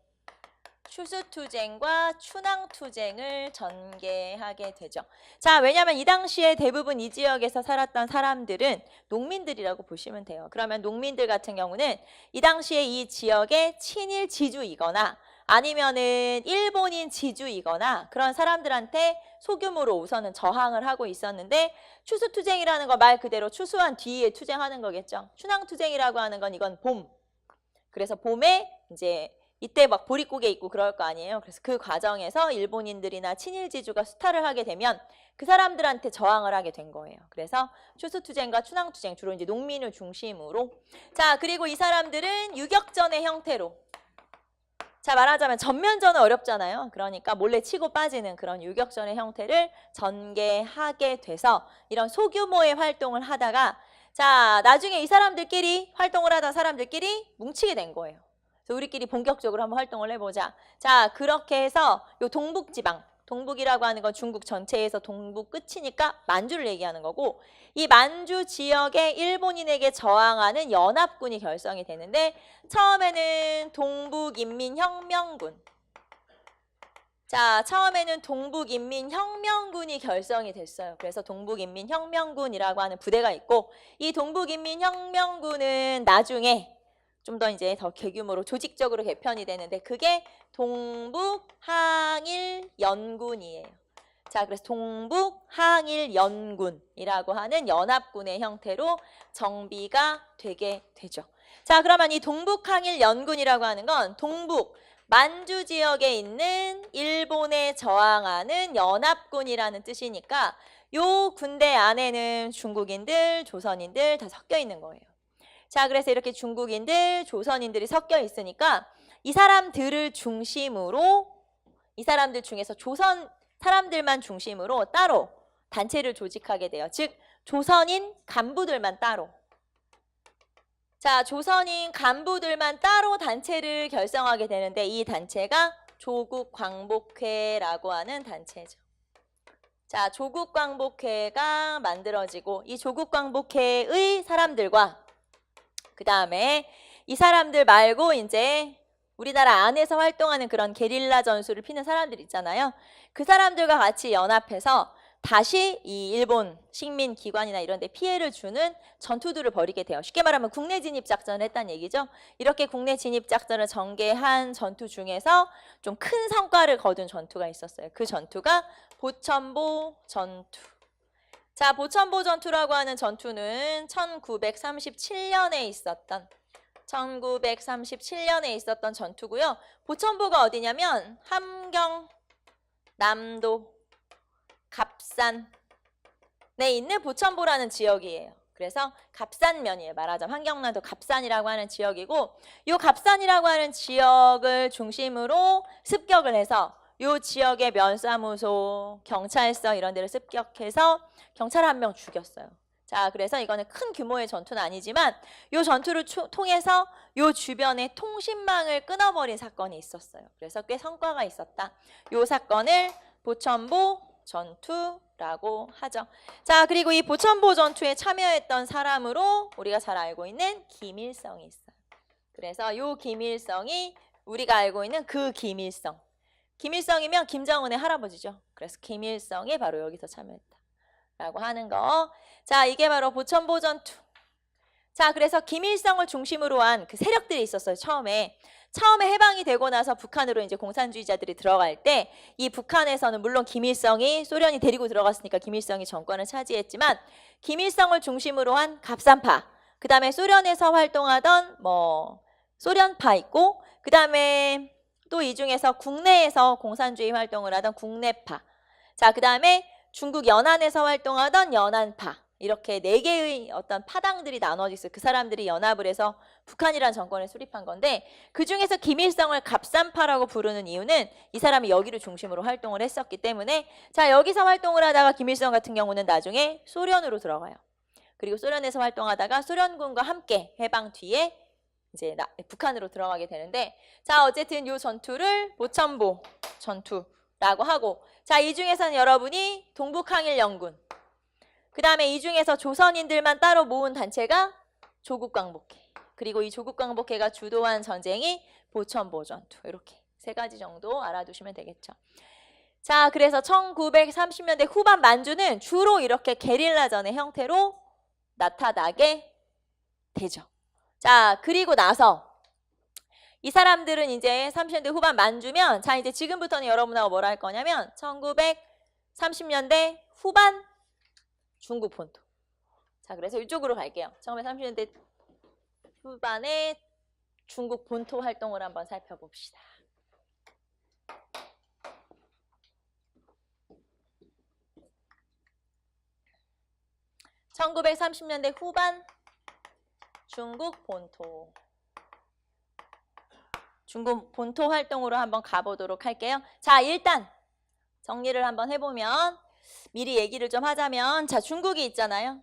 추수투쟁과 춘황투쟁을 전개하게 되죠. 자, 왜냐하면 이 당시에 대부분 이 지역에서 살았던 사람들은 농민들이라고 보시면 돼요. 그러면 농민들 같은 경우는 이 당시에 이 지역의 친일 지주이거나 아니면은 일본인 지주이거나 그런 사람들한테 소규모로 우선은 저항을 하고 있었는데, 추수투쟁이라는 거 말 그대로 추수한 뒤에 투쟁하는 거겠죠. 춘황투쟁이라고 하는 건 이건 봄. 그래서 봄에 이제 이때 막 보릿고개 있고 그럴 거 아니에요. 그래서 그 과정에서 일본인들이나 친일지주가 수탈을 하게 되면 그 사람들한테 저항을 하게 된 거예요. 그래서 추수투쟁과 춘황투쟁, 주로 이제 농민을 중심으로. 자, 그리고 이 사람들은 유격전의 형태로, 자, 말하자면 전면전은 어렵잖아요. 그러니까 몰래 치고 빠지는 그런 유격전의 형태를 전개하게 돼서 이런 소규모의 활동을 하다가, 자, 나중에 이 사람들끼리 활동을 하다 사람들끼리 뭉치게 된 거예요. 그래서 우리끼리 본격적으로 한번 활동을 해보자. 자, 그렇게 해서 요 동북지방, 동북이라고 하는 건 중국 전체에서 동북 끝이니까 만주를 얘기하는 거고, 이 만주 지역의 일본인에게 저항하는 연합군이 결성이 되는데, 처음에는 동북인민혁명군. 자, 처음에는 동북인민혁명군이 결성이 됐어요. 그래서 동북인민혁명군이라고 하는 부대가 있고, 이 동북인민혁명군은 나중에 좀 더 이제 더 대규모로 조직적으로 개편이 되는데, 그게 동북항일연군이에요. 자, 그래서 동북항일연군이라고 하는 연합군의 형태로 정비가 되게 되죠. 자, 그러면 이 동북항일연군이라고 하는 건 동북 만주 지역에 있는 일본에 저항하는 연합군이라는 뜻이니까 요 군대 안에는 중국인들, 조선인들 다 섞여 있는 거예요. 자, 그래서 이렇게 중국인들, 조선인들이 섞여 있으니까 이 사람들을 중심으로, 이 사람들 중에서 조선 사람들만 중심으로 따로 단체를 조직하게 돼요. 즉, 조선인 간부들만 따로. 자, 조선인 간부들만 따로 단체를 결성하게 되는데 이 단체가 조국광복회라고 하는 단체죠. 자, 조국광복회가 만들어지고 이 조국광복회의 사람들과 그 다음에 이 사람들 말고 이제 우리나라 안에서 활동하는 그런 게릴라 전술을 피는 사람들 있잖아요. 그 사람들과 같이 연합해서 다시 이 일본 식민 기관이나 이런 데 피해를 주는 전투들을 벌이게 돼요. 쉽게 말하면 국내 진입 작전을 했다는 얘기죠. 이렇게 국내 진입 작전을 전개한 전투 중에서 좀 큰 성과를 거둔 전투가 있었어요. 그 전투가 보천보 전투. 자, 보천보 전투라고 하는 전투는 1937년에 있었던 전투고요. 보천보가 어디냐면 함경, 남도, 갑산에 있는 보천보라는 지역이에요. 그래서 갑산면이에요. 말하자면 함경남도 갑산이라고 하는 지역이고 이 갑산이라고 하는 지역을 중심으로 습격을 해서 이 지역의 면사무소, 경찰서 이런 데를 습격해서 경찰 한 명 죽였어요. 자, 그래서 이거는 큰 규모의 전투는 아니지만 이 전투를 통해서 이 주변의 통신망을 끊어버린 사건이 있었어요. 그래서 꽤 성과가 있었다. 이 사건을 보천보 전투라고 하죠. 자, 그리고 이 보천보 전투에 참여했던 사람으로 우리가 잘 알고 있는 김일성이 있어요. 그래서 이 김일성이 우리가 알고 있는 그 김일성. 김일성이면 김정은의 할아버지죠. 그래서 김일성이 바로 여기서 참여했다라고 하는 거. 자, 이게 바로 보천보 전투. 자, 그래서 김일성을 중심으로 한 그 세력들이 있었어요. 처음에 해방이 되고 나서 북한으로 이제 공산주의자들이 들어갈 때 이 북한에서는 물론 김일성이 소련이 데리고 들어갔으니까 김일성이 정권을 차지했지만 김일성을 중심으로 한 갑산파, 그 다음에 소련에서 활동하던 소련파 있고 그 다음에 또 이 중에서 국내에서 공산주의 활동을 하던 국내파, 자, 그 다음에 중국 연안에서 활동하던 연안파, 이렇게 4개의 어떤 파당들이 나눠져 있어요. 그 사람들이 연합을 해서 북한이라는 정권을 수립한 건데 그 중에서 김일성을 갑산파라고 부르는 이유는 이 사람이 여기를 중심으로 활동을 했었기 때문에 자, 여기서 활동을 하다가 김일성 같은 경우는 나중에 소련으로 들어가요. 그리고 소련에서 활동하다가 소련군과 함께 해방 뒤에 이제 북한으로 들어가게 되는데 자, 어쨌든 이 전투를 보천보 전투라고 하고 자, 이 중에서는 여러분이 동북항일연군 그 다음에 이 중에서 조선인들만 따로 모은 단체가 조국광복회. 그리고 이 조국광복회가 주도한 전쟁이 보천보 전투. 이렇게 3가지 정도 알아두시면 되겠죠. 자, 그래서 1930년대 후반 만주는 주로 이렇게 게릴라전의 형태로 나타나게 되죠. 자, 그리고 나서 이 사람들은 이제 30년대 후반 만주면 자, 이제 지금부터는 여러분하고 뭐라 할 거냐면 1930년대 후반 중국 본토. 자, 그래서 이쪽으로 갈게요. 1930년대 후반에 중국 본토 활동을 한번 살펴봅시다. (1930년대) 후반 중국 본토. 중국 본토 활동으로 한번 가보도록 할게요. 자, 일단 정리를 한번 해보면 미리 얘기를 좀 하자면 자, 중국이 있잖아요.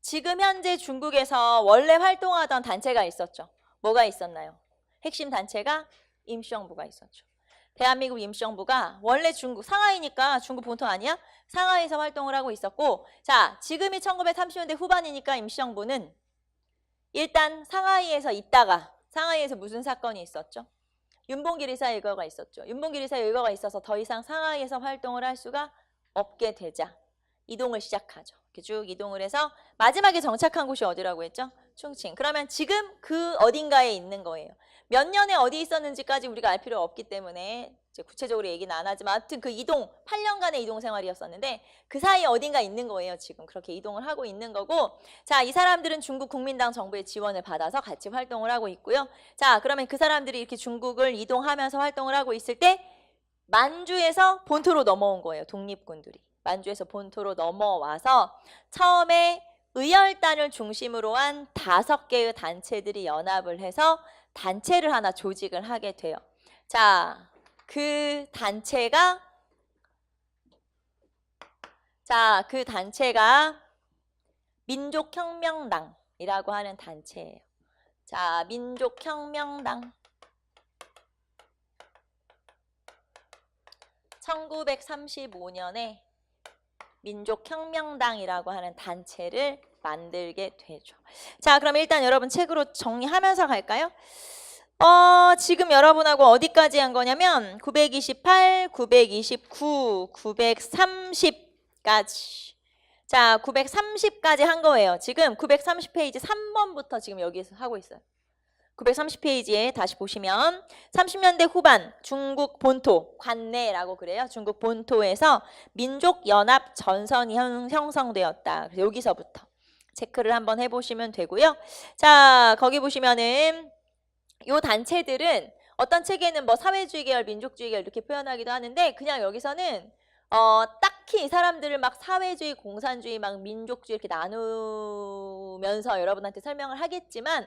지금 현재 중국에서 원래 활동하던 단체가 있었죠. 뭐가 있었나요? 핵심 단체가 임시정부가 있었죠. 대한민국 임시정부가 원래 중국, 상하이니까 중국 본토 아니야? 상하이에서 활동을 하고 있었고 자, 지금이 1930년대 후반이니까 임시정부는 일단 상하이에서 있다가 상하이에서 무슨 사건이 있었죠? 윤봉길 의사 일거가 있었죠. 윤봉길 의사 일거가 있어서 더 이상 상하이에서 활동을 할 수가 없게 되자 이동을 시작하죠. 이렇게 쭉 이동을 해서 마지막에 정착한 곳이 어디라고 했죠? 충칭. 그러면 지금 그 어딘가에 있는 거예요. 몇 년에 어디 있었는지까지 우리가 알 필요가 없기 때문에 이제 구체적으로 얘기는 안 하지만 아무튼 그 이동, 8년간의 이동 생활이었었는데 그 사이에 어딘가 있는 거예요. 지금 그렇게 이동을 하고 있는 거고 자, 이 사람들은 중국 국민당 정부의 지원을 받아서 같이 활동을 하고 있고요. 자, 그러면 그 사람들이 이렇게 중국을 이동하면서 활동을 하고 있을 때 만주에서 본토로 넘어온 거예요. 독립군들이. 만주에서 본토로 넘어와서 처음에 의열단을 중심으로 한 5개의 단체들이 연합을 해서 단체를 하나 조직을 하게 돼요. 자, 그 단체가 민족혁명당이라고 하는 단체예요. 자, 민족혁명당. 1935년에 민족혁명당이라고 하는 단체를 만들게 되죠. 자, 그럼 일단 여러분 책으로 정리하면서 갈까요? 지금 여러분하고 어디까지 한 거냐면 928, 929, 930까지. 자, 930까지 한 거예요. 지금 930페이지 3번부터 지금 여기서 하고 있어요. 930페이지에 다시 보시면 30년대 후반 중국 본토, 관내라고 그래요. 중국 본토에서 민족연합 전선이 형성되었다. 여기서부터 체크를 한번 해보시면 되고요. 자, 거기 보시면은 요 단체들은 어떤 책에는 뭐 사회주의 계열, 민족주의 계열 이렇게 표현하기도 하는데 그냥 여기서는 딱히 이 사람들을 막 사회주의, 공산주의, 막 민족주의 이렇게 나누면서 여러분한테 설명을 하겠지만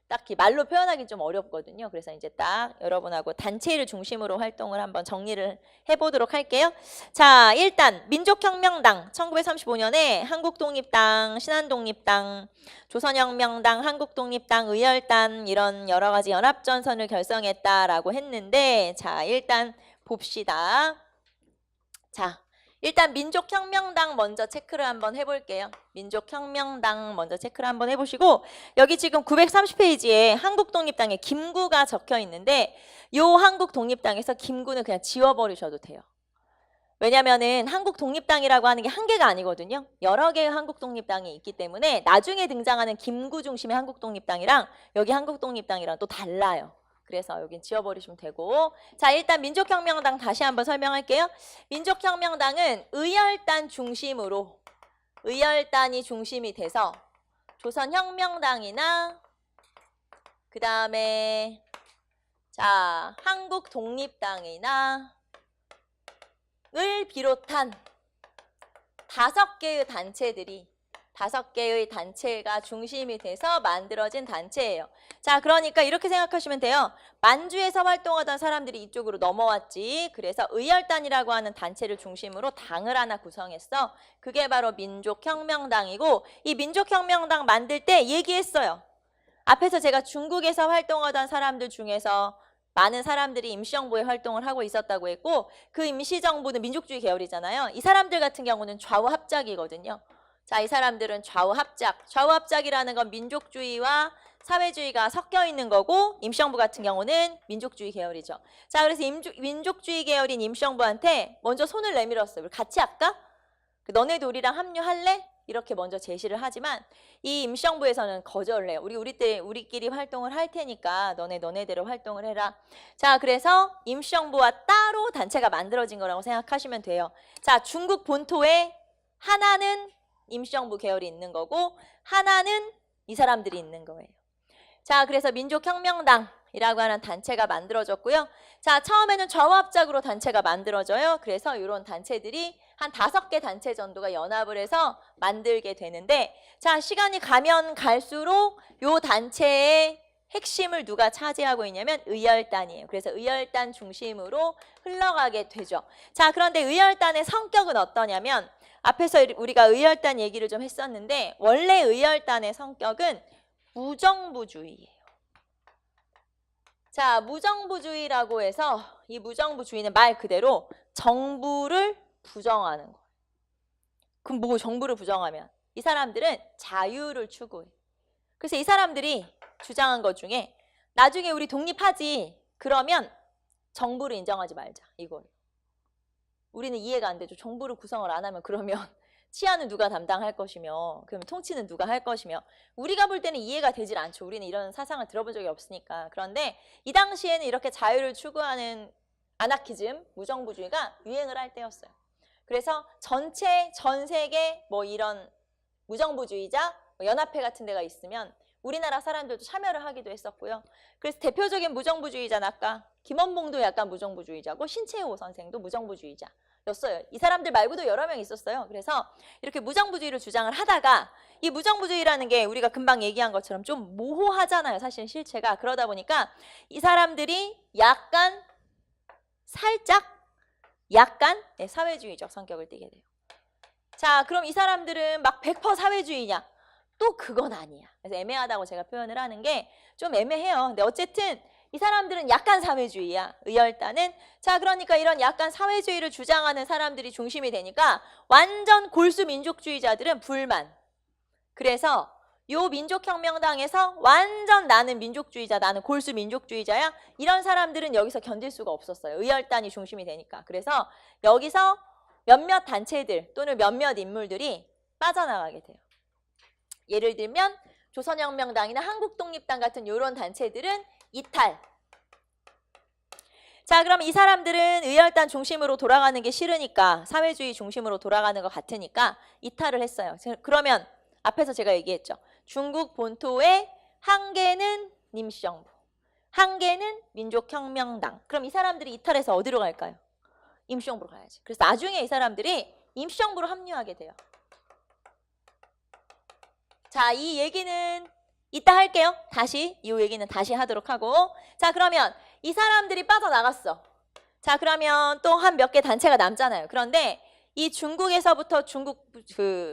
딱히 말로 표현하기 좀 어렵거든요. 그래서 이제 딱 여러분하고 단체를 중심으로 활동을 한번 정리를 해보도록 할게요. 자, 일단 민족혁명당 1935년에 한국독립당, 신한독립당, 조선혁명당, 한국독립당, 의열단 이런 여러 가지 연합전선을 결성했다라고 했는데 자, 일단 봅시다. 자, 일단 민족혁명당 먼저 체크를 한번 해볼게요. 민족혁명당 먼저 체크를 한번 해보시고 여기 지금 930페이지에 한국독립당에 김구가 적혀 있는데 요 한국독립당에서 김구는 그냥 지워버리셔도 돼요. 왜냐면은 한국독립당이라고 하는 게 한 개가 아니거든요. 여러 개의 한국독립당이 있기 때문에 나중에 등장하는 김구 중심의 한국독립당이랑 여기 한국독립당이랑 또 달라요. 그래서 여긴 지워버리시면 되고 자 일단 민족혁명당 다시 한번 설명할게요. 민족혁명당은 의열단 중심으로 의열단이 중심이 돼서 조선혁명당이나 그 다음에 자 한국독립당이나 을 비롯한 5개의 단체가 중심이 돼서 만들어진 단체예요. 자, 그러니까 이렇게 생각하시면 돼요. 만주에서 활동하던 사람들이 이쪽으로 넘어왔지. 그래서 의열단이라고 하는 단체를 중심으로 당을 하나 구성했어. 그게 바로 민족혁명당이고 이 민족혁명당 만들 때 얘기했어요. 앞에서 제가 중국에서 활동하던 사람들 중에서 많은 사람들이 임시정부에 활동을 하고 있었다고 했고 그 임시정부는 민족주의 계열이잖아요. 이 사람들 같은 경우는 좌우합작이거든요. 자, 이 사람들은 좌우합작. 좌우합작이라는 건 민족주의와 사회주의가 섞여 있는 거고 임시정부 같은 경우는 민족주의 계열이죠. 자, 그래서 민족주의 계열인 임시정부한테 먼저 손을 내밀었어요. 우리 같이 할까? 너네도 우리랑 합류할래? 이렇게 먼저 제시를 하지만 이 임시정부에서는 거절을 해요. 우리끼리 활동을 할 테니까 너네대로 활동을 해라. 자, 그래서 임시정부와 따로 단체가 만들어진 거라고 생각하시면 돼요. 자, 중국 본토에 하나는 임시정부 계열이 있는 거고 하나는 이 사람들이 있는 거예요. 자, 그래서 민족혁명당이라고 하는 단체가 만들어졌고요. 자, 처음에는 좌우합작으로 단체가 만들어져요. 그래서 이런 단체들이 한 5개 단체 정도가 연합을 해서 만들게 되는데 자, 시간이 가면 갈수록 요 단체의 핵심을 누가 차지하고 있냐면 의열단이에요. 그래서 의열단 중심으로 흘러가게 되죠. 자, 그런데 의열단의 성격은 어떠냐면 앞에서 우리가 의열단 얘기를 좀 했었는데 원래 의열단의 성격은 무정부주의예요. 자, 무정부주의라고 해서 이 무정부주의는 말 그대로 정부를 부정하는 거예요. 그럼 뭐 정부를 부정하면? 이 사람들은 자유를 추구해. 그래서 이 사람들이 주장한 것 중에 나중에 우리 독립하지 그러면 정부를 인정하지 말자 이거예요. 우리는 이해가 안 되죠. 정부를 구성을 안 하면 그러면 치안은 누가 담당할 것이며 그러면 통치는 누가 할 것이며 우리가 볼 때는 이해가 되질 않죠. 우리는 이런 사상을 들어본 적이 없으니까. 그런데 이 당시에는 이렇게 자유를 추구하는 아나키즘, 무정부주의가 유행을 할 때였어요. 그래서 전 세계 뭐 이런 무정부주의자, 연합회 같은 데가 있으면 우리나라 사람들도 참여를 하기도 했었고요. 그래서 대표적인 무정부주의자는 아까 김원봉도 약간 무정부주의자고 신채호 선생도 무정부주의자였어요. 이 사람들 말고도 여러 명 있었어요. 그래서 이렇게 무정부주의를 주장을 하다가 이 무정부주의라는 게 우리가 금방 얘기한 것처럼 좀 모호하잖아요. 사실 실체가. 그러다 보니까 이 사람들이 약간 사회주의적 성격을 띠게 돼요. 자, 그럼 이 사람들은 막 100% 사회주의냐? 또 그건 아니야. 그래서 애매하다고 제가 표현을 하는 게 좀 애매해요. 근데 어쨌든 이 사람들은 약간 사회주의야. 의열단은. 자, 그러니까 이런 약간 사회주의를 주장하는 사람들이 중심이 되니까 완전 골수 민족주의자들은 불만. 그래서 요 민족혁명당에서 완전 나는 민족주의자, 나는 골수 민족주의자야. 이런 사람들은 여기서 견딜 수가 없었어요. 의열단이 중심이 되니까. 그래서 여기서 몇몇 단체들 또는 몇몇 인물들이 빠져나가게 돼요. 예를 들면 조선혁명당이나 한국독립당 같은 이런 단체들은 이탈. 자, 그럼 이 사람들은 의열단 중심으로 돌아가는 게 싫으니까, 사회주의 중심으로 돌아가는 것 같으니까 이탈을 했어요. 그러면 앞에서 제가 얘기했죠. 중국 본토의 한 개는 님시정부, 한 개는 민족혁명당. 그럼 이 사람들이 이탈해서 어디로 갈까요? 임시정부로 가야지. 그래서 나중에 이 사람들이 임시정부로 합류하게 돼요. 자, 이 얘기는 이따 할게요. 다시 이 얘기는 다시 하도록 하고. 자, 그러면 이 사람들이 빠져나갔어. 자, 그러면 또 한 몇 개 단체가 남잖아요. 그런데 이 중국에서부터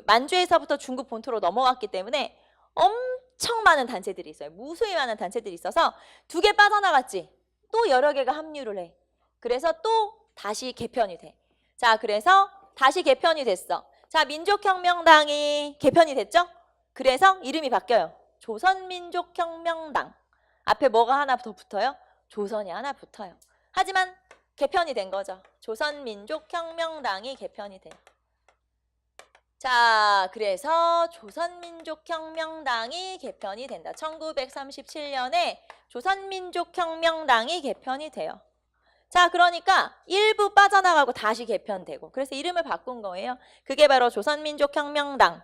만주에서부터 중국 본토로 넘어갔기 때문에 엄청 많은 단체들이 있어요. 무수히 많은 단체들이 있어서 2개 빠져나갔지. 또 여러 개가 합류를 해. 그래서 또 다시 개편이 돼. 자, 그래서 다시 개편이 됐어. 자, 민족혁명당이 개편이 됐죠? 그래서 이름이 바뀌어요. 조선민족혁명당. 앞에 뭐가 하나 더 붙어요? 조선이 하나 붙어요. 하지만 개편이 된 거죠. 조선민족혁명당이 개편이 돼요. 자, 그래서 조선민족혁명당이 개편이 된다. 1937년에 조선민족혁명당이 개편이 돼요. 자, 그러니까 일부 빠져나가고 다시 개편되고, 그래서 이름을 바꾼 거예요. 그게 바로 조선민족혁명당.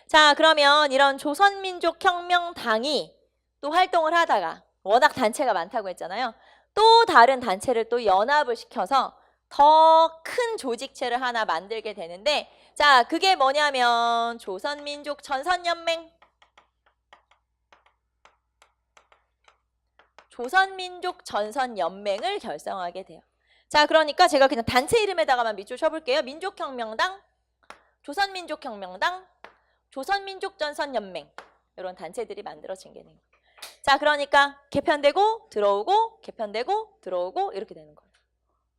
자, 그러면 이런 조선민족혁명당이 또 활동을 하다가 워낙 단체가 많다고 했잖아요. 또 다른 단체를 또 연합을 시켜서 더 큰 조직체를 하나 만들게 되는데, 자, 그게 뭐냐면 조선민족 전선연맹. 조선민족 전선연맹을 결성하게 돼요. 자, 그러니까 제가 그냥 단체 이름에다가만 밑줄 쳐볼게요. 민족혁명당, 조선민족혁명당, 조선민족전선연맹, 이런 단체들이 만들어진 게 되는 거예요. 자, 그러니까 개편되고 들어오고 개편되고 들어오고 이렇게 되는 거예요.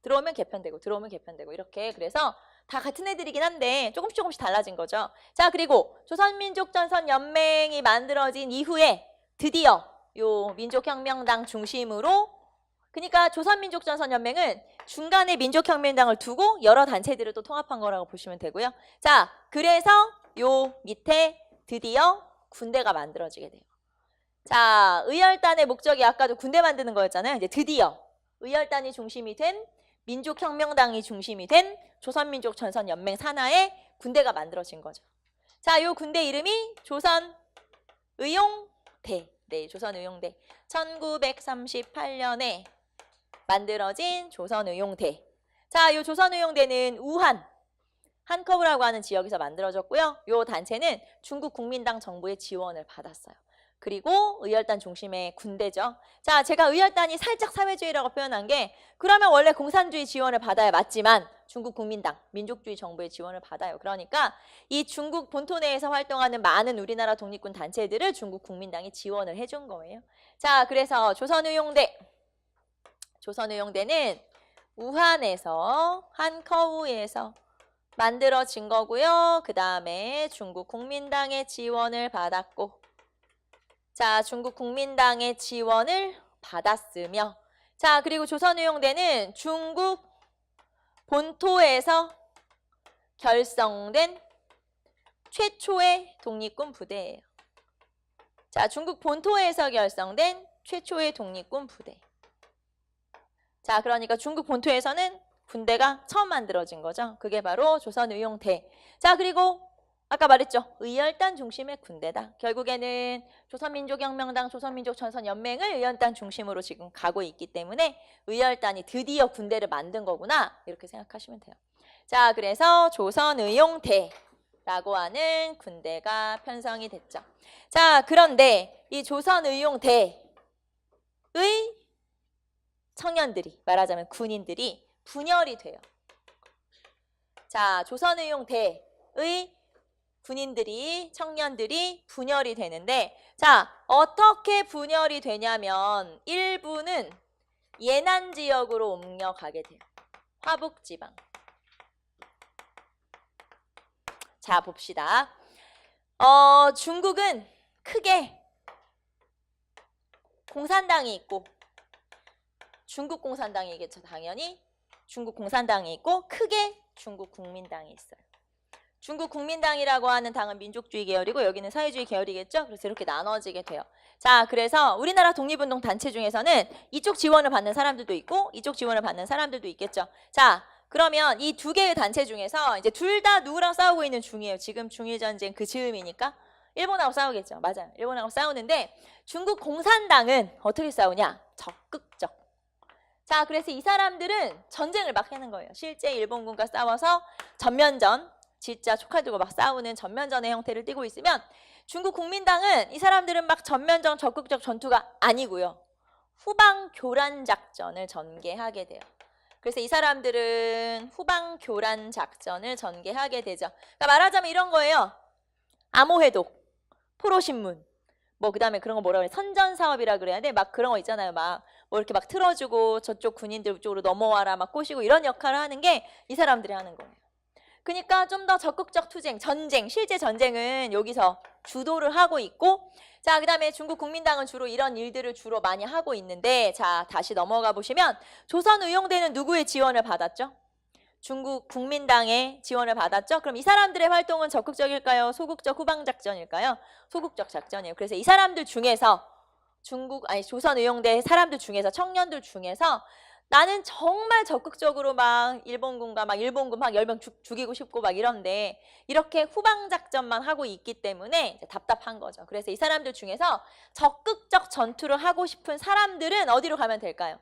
들어오면 개편되고 들어오면 개편되고 이렇게. 그래서 다 같은 애들이긴 한데 조금씩 달라진 거죠. 자, 그리고 조선민족전선연맹이 만들어진 이후에 드디어 요 민족혁명당 중심으로, 그러니까 조선민족전선연맹은 중간에 민족혁명당을 두고 여러 단체들을 또 통합한 거라고 보시면 되고요. 자, 그래서 요 밑에 드디어 군대가 만들어지게 돼요. 자, 의열단의 목적이 아까도 군대 만드는 거였잖아요. 이제 드디어 의열단이 중심이 된, 민족혁명당이 중심이 된 조선민족전선연맹 산하에 군대가 만들어진 거죠. 자, 요 군대 이름이 조선의용대. 네, 조선의용대. 1938년에 만들어진 조선의용대. 자, 요 조선의용대는 우한, 한커브라고 하는 지역에서 만들어졌고요. 요 단체는 중국 국민당 정부의 지원을 받았어요. 그리고 의열단 중심의 군대죠. 자, 제가 의열단이 살짝 사회주의라고 표현한 게, 그러면 원래 공산주의 지원을 받아야 맞지만 중국 국민당, 민족주의 정부의 지원을 받아요. 그러니까 이 중국 본토 내에서 활동하는 많은 우리나라 독립군 단체들을 중국 국민당이 지원을 해준 거예요. 자, 그래서 조선의용대는 우한에서, 한커우에서 만들어진 거고요. 그 다음에 중국 국민당의 지원을 받았고, 자, 중국 국민당의 지원을 받았으며, 자, 그리고 조선의용대는 중국 본토에서 결성된 최초의 독립군 부대예요. 자, 중국 본토에서 결성된 최초의 독립군 부대. 자, 그러니까 중국 본토에서는 군대가 처음 만들어진 거죠. 그게 바로 조선의용대. 자, 그리고 아까 말했죠. 의열단 중심의 군대다. 결국에는 조선민족혁명당, 조선민족전선연맹을 의열단 중심으로 지금 가고 있기 때문에 의열단이 드디어 군대를 만든 거구나, 이렇게 생각하시면 돼요. 자, 그래서 조선의용대라고 하는 군대가 편성이 됐죠. 자, 그런데 이 조선의용대의 청년들이, 말하자면 군인들이 분열이 돼요. 자, 조선의용대의 군인들이, 청년들이 분열이 되는데, 자, 어떻게 분열이 되냐면 일부는 예난 지역으로 옮겨가게 돼요. 화북지방. 자, 봅시다. 중국은 크게 공산당이 있고, 중국 공산당이겠죠, 당연히. 중국 공산당이 있고 크게 중국 국민당이 있어요. 중국 국민당이라고 하는 당은 민족주의 계열이고 여기는 사회주의 계열이겠죠. 그래서 이렇게 나눠지게 돼요. 자, 그래서 우리나라 독립운동 단체 중에서는 이쪽 지원을 받는 사람들도 있고 이쪽 지원을 받는 사람들도 있겠죠. 자, 그러면 이 두 개의 단체 중에서 이제 둘 다 누구랑 싸우고 있는 중이에요. 지금 중일전쟁 그 즈음이니까 일본하고 싸우겠죠. 맞아요. 일본하고 싸우는데 중국 공산당은 어떻게 싸우냐? 적극적. 자, 그래서 이 사람들은 전쟁을 막 하는 거예요. 실제 일본군과 싸워서 전면전, 진짜 촉칼 들고 막 싸우는 전면전의 형태를 띠고 있으면 중국 국민당은 이 사람들은 막 전면전 적극적 전투가 아니고요. 후방 교란 작전을 전개하게 돼요. 그래서 이 사람들은 후방 교란 작전을 전개하게 되죠. 그러니까 말하자면 이런 거예요. 암호해독, 포로신문, 뭐 그다음에 그런 거 뭐라 그래? 선전사업이라 그래야 돼? 막 그런 거 있잖아요. 막 뭐 이렇게 막 틀어주고 저쪽 군인들 쪽으로 넘어와라 막 꼬시고 이런 역할을 하는 게 이 사람들이 하는 거예요. 그러니까 좀 더 적극적 투쟁, 전쟁, 실제 전쟁은 여기서 주도를 하고 있고, 자, 그다음에 중국 국민당은 주로 이런 일들을 주로 많이 하고 있는데, 자, 다시 넘어가 보시면 조선의용대는 누구의 지원을 받았죠? 중국 국민당의 지원을 받았죠? 그럼 이 사람들의 활동은 적극적일까요? 소극적 후방작전일까요? 소극적 작전이에요. 그래서 이 사람들 중에서 조선의용대 사람들 중에서, 청년들 중에서 나는 정말 적극적으로 막 일본군 막 10명 죽이고 싶고 막 이런데 이렇게 후방작전만 하고 있기 때문에 답답한 거죠. 그래서 이 사람들 중에서 적극적 전투를 하고 싶은 사람들은 어디로 가면 될까요?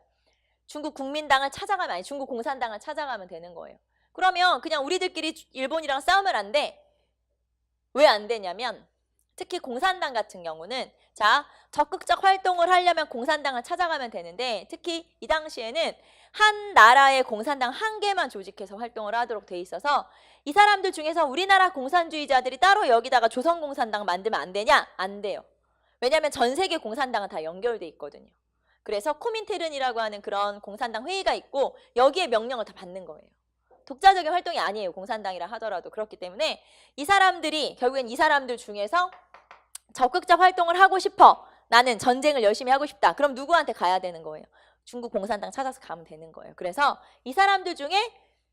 중국 국민당을 찾아가면, 아니 중국 공산당을 찾아가면 되는 거예요. 그러면 그냥 우리들끼리 일본이랑 싸우면 안 돼. 왜 안 되냐면 특히 공산당 같은 경우는, 자, 적극적 활동을 하려면 공산당을 찾아가면 되는데 특히 이 당시에는 한 나라의 공산당 한 개만 조직해서 활동을 하도록 돼 있어서 이 사람들 중에서 우리나라 공산주의자들이 따로 여기다가 조선공산당 만들면 안 되냐? 안 돼요. 왜냐하면 전 세계 공산당은 다 연결돼 있거든요. 그래서 코민테른이라고 하는 그런 공산당 회의가 있고 여기에 명령을 다 받는 거예요. 독자적인 활동이 아니에요. 공산당이라 하더라도. 그렇기 때문에 이 사람들이 결국엔 이 사람들 중에서 적극적 활동을 하고 싶어. 나는 전쟁을 열심히 하고 싶다. 그럼 누구한테 가야 되는 거예요? 중국 공산당 찾아서 가면 되는 거예요. 그래서 이 사람들 중에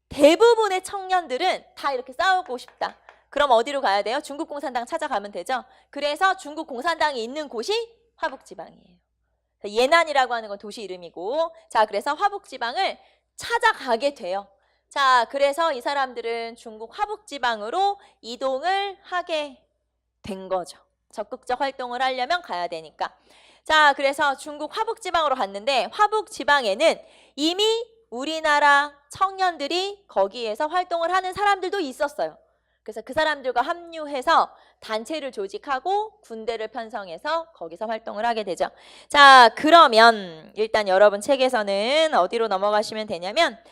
대부분의 청년들은 다 이렇게 싸우고 싶다. 그럼 어디로 가야 돼요? 중국 공산당 찾아가면 되죠. 그래서 중국 공산당이 있는 곳이 화북지방이에요. 예난이라고 하는 건 도시 이름이고, 자, 그래서 화북지방을 찾아가게 돼요. 자, 그래서 이 사람들은 중국 화북지방으로 이동을 하게 된 거죠. 적극적 활동을 하려면 가야 되니까. 자, 그래서 중국 화북지방으로 갔는데 화북지방에는 이미 우리나라 청년들이 거기에서 활동을 하는 사람들도 있었어요. 그래서 그 사람들과 합류해서 단체를 조직하고 군대를 편성해서 거기서 활동을 하게 되죠. 자, 그러면 일단 여러분 책에서는 어디로 넘어가시면 되냐면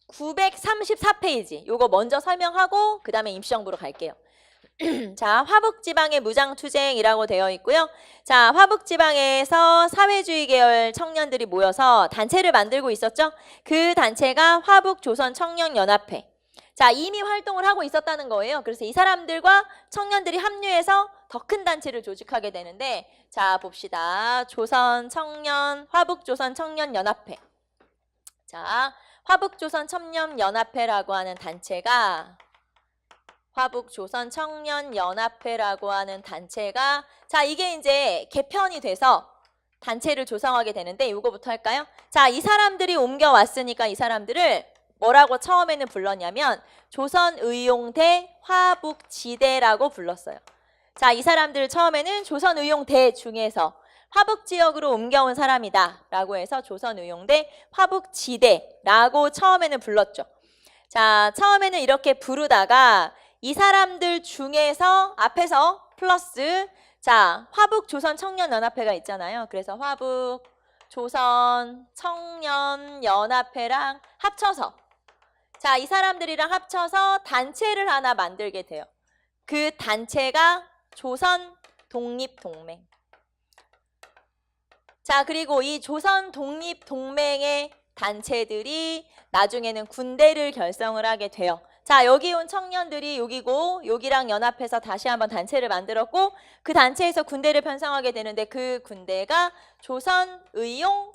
934페이지 요거 먼저 설명하고 그 다음에 임시정부로 갈게요. 자, 화북지방의 무장투쟁이라고 되어 있고요. 자, 화북지방에서 사회주의 계열 청년들이 모여서 단체를 만들고 있었죠. 그 단체가 화북조선청년연합회. 자, 이미 활동을 하고 있었다는 거예요. 그래서 이 사람들과 청년들이 합류해서 더 큰 단체를 조직하게 되는데, 자, 봅시다. 화북조선청년연합회. 자, 화북조선청년연합회라고 하는 단체가 화북조선청년연합회라고 하는 단체가, 자, 이게 이제 개편이 돼서 단체를 조성하게 되는데 이거부터 할까요? 자, 이 사람들이 옮겨왔으니까 이 사람들을 뭐라고 처음에는 불렀냐면 조선의용대 화북지대라고 불렀어요. 자, 이 사람들 처음에는 조선의용대 중에서 화북지역으로 옮겨온 사람이다 라고 해서 조선의용대 화북지대라고 처음에는 불렀죠. 자, 처음에는 이렇게 부르다가 이 사람들 중에서 앞에서 플러스, 자, 화북조선청년연합회가 있잖아요. 그래서 조선 청년연합회랑 합쳐서 자, 이 사람들이랑 합쳐서 단체를 하나 만들게 돼요. 그 단체가 조선 독립동맹. 자, 그리고 이 조선 독립동맹의 단체들이 나중에는 군대를 결성을 하게 돼요. 자, 여기 온 청년들이 여기고 여기랑 연합해서 다시 한번 단체를 만들었고 그 단체에서 군대를 편성하게 되는데 그 군대가 조선의용군.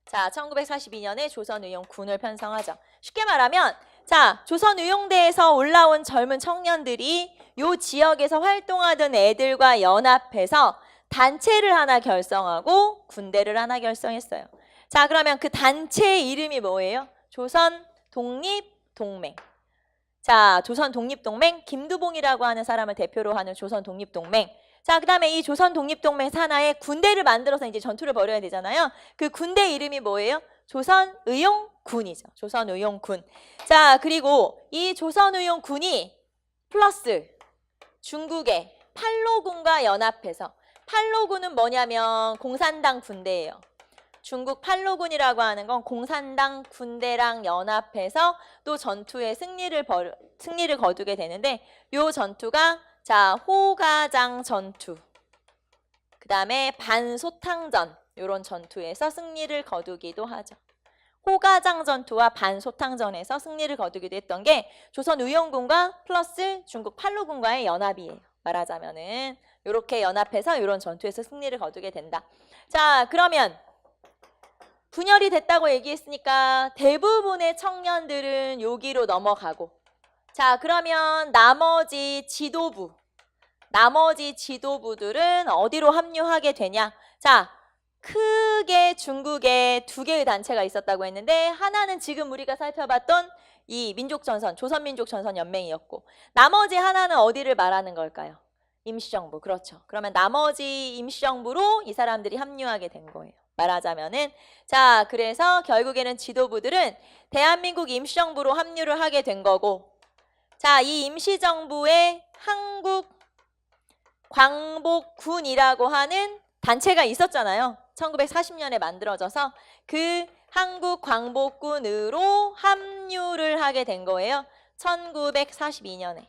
자, 1942년에 조선의용군을 편성하죠. 쉽게 말하면 자, 조선의용대에서 올라온 젊은 청년들이 요 지역에서 활동하던 애들과 연합해서 단체를 하나 결성하고 군대를 하나 결성했어요. 자, 그러면 그 단체의 이름이 뭐예요? 조선 독립동맹. 자, 조선 독립동맹, 김두봉이라고 하는 사람을 대표로 하는 조선 독립동맹. 자, 그 다음에 이 조선 독립동맹 산하에 군대를 만들어서 이제 전투를 벌여야 되잖아요. 그 군대 이름이 뭐예요? 조선의용군이죠. 조선의용군. 자, 그리고 이 조선의용군이 플러스 중국의 팔로군과 연합해서 팔로군은 뭐냐면 공산당 군대예요. 중국 팔로군이라고 하는 건 공산당 군대랑 연합해서 또 전투에 승리를 거두게 되는데 요 전투가 자, 호가장 전투, 그 다음에 반소탕전 이런 전투에서 승리를 거두기도 하죠. 호가장 전투와 반소탕전에서 승리를 거두기도 했던 게 조선의용군과 플러스 중국 팔로군과의 연합이에요. 말하자면은 이렇게 연합해서 이런 전투에서 승리를 거두게 된다. 자, 그러면 분열이 됐다고 얘기했으니까 대부분의 청년들은 여기로 넘어가고 자, 그러면 나머지 지도부들은 어디로 합류하게 되냐? 자, 크게 중국에 두 개의 단체가 있었다고 했는데 하나는 지금 우리가 살펴봤던 이 민족전선, 조선민족전선연맹이었고 나머지 하나는 어디를 말하는 걸까요? 임시정부, 그렇죠. 그러면 나머지 임시정부로 이 사람들이 합류하게 된 거예요. 말하자면은 자, 그래서 결국에는 지도부들은 대한민국 임시정부로 합류를 하게 된 거고 자, 이 임시정부에 한국광복군이라고 하는 단체가 있었잖아요. 1940년에 만들어져서 그 한국광복군으로 합류를 하게 된 거예요. 1942년에.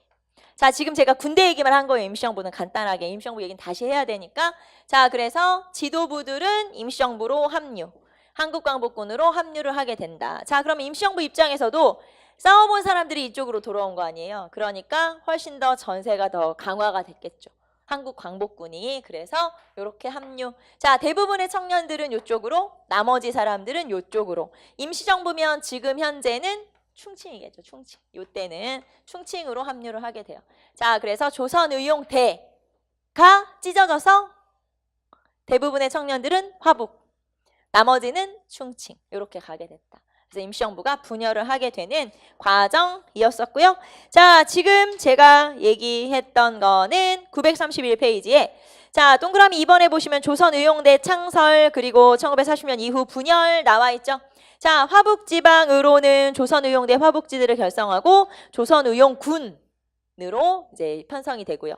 자, 지금 제가 군대 얘기만 한 거예요. 임시정부는 간단하게. 임시정부 얘기는 다시 해야 되니까. 자, 그래서 지도부들은 임시정부로 합류. 한국광복군으로 합류를 하게 된다. 자, 그럼 임시정부 입장에서도 싸워본 사람들이 이쪽으로 돌아온 거 아니에요. 그러니까 훨씬 더 전세가 더 강화가 됐겠죠. 한국광복군이. 그래서 이렇게 합류. 자, 대부분의 청년들은 이쪽으로, 나머지 사람들은 이쪽으로. 임시정부면 지금 현재는 충칭이겠죠. 충칭. 이때는 충칭으로 합류를 하게 돼요. 자, 그래서 조선의용대가 찢어져서 대부분의 청년들은 화북, 나머지는 충칭. 이렇게 가게 됐다. 그래서 임시정부가 분열을 하게 되는 과정이었었고요. 자, 지금 제가 얘기했던 거는 931페이지에 자, 동그라미 2번에 보시면 조선의용대 창설 그리고 1940년 이후 분열 나와 있죠. 자, 화북지방으로는 조선의용대 화북지들을 결성하고 조선의용군으로 이제 편성이 되고요.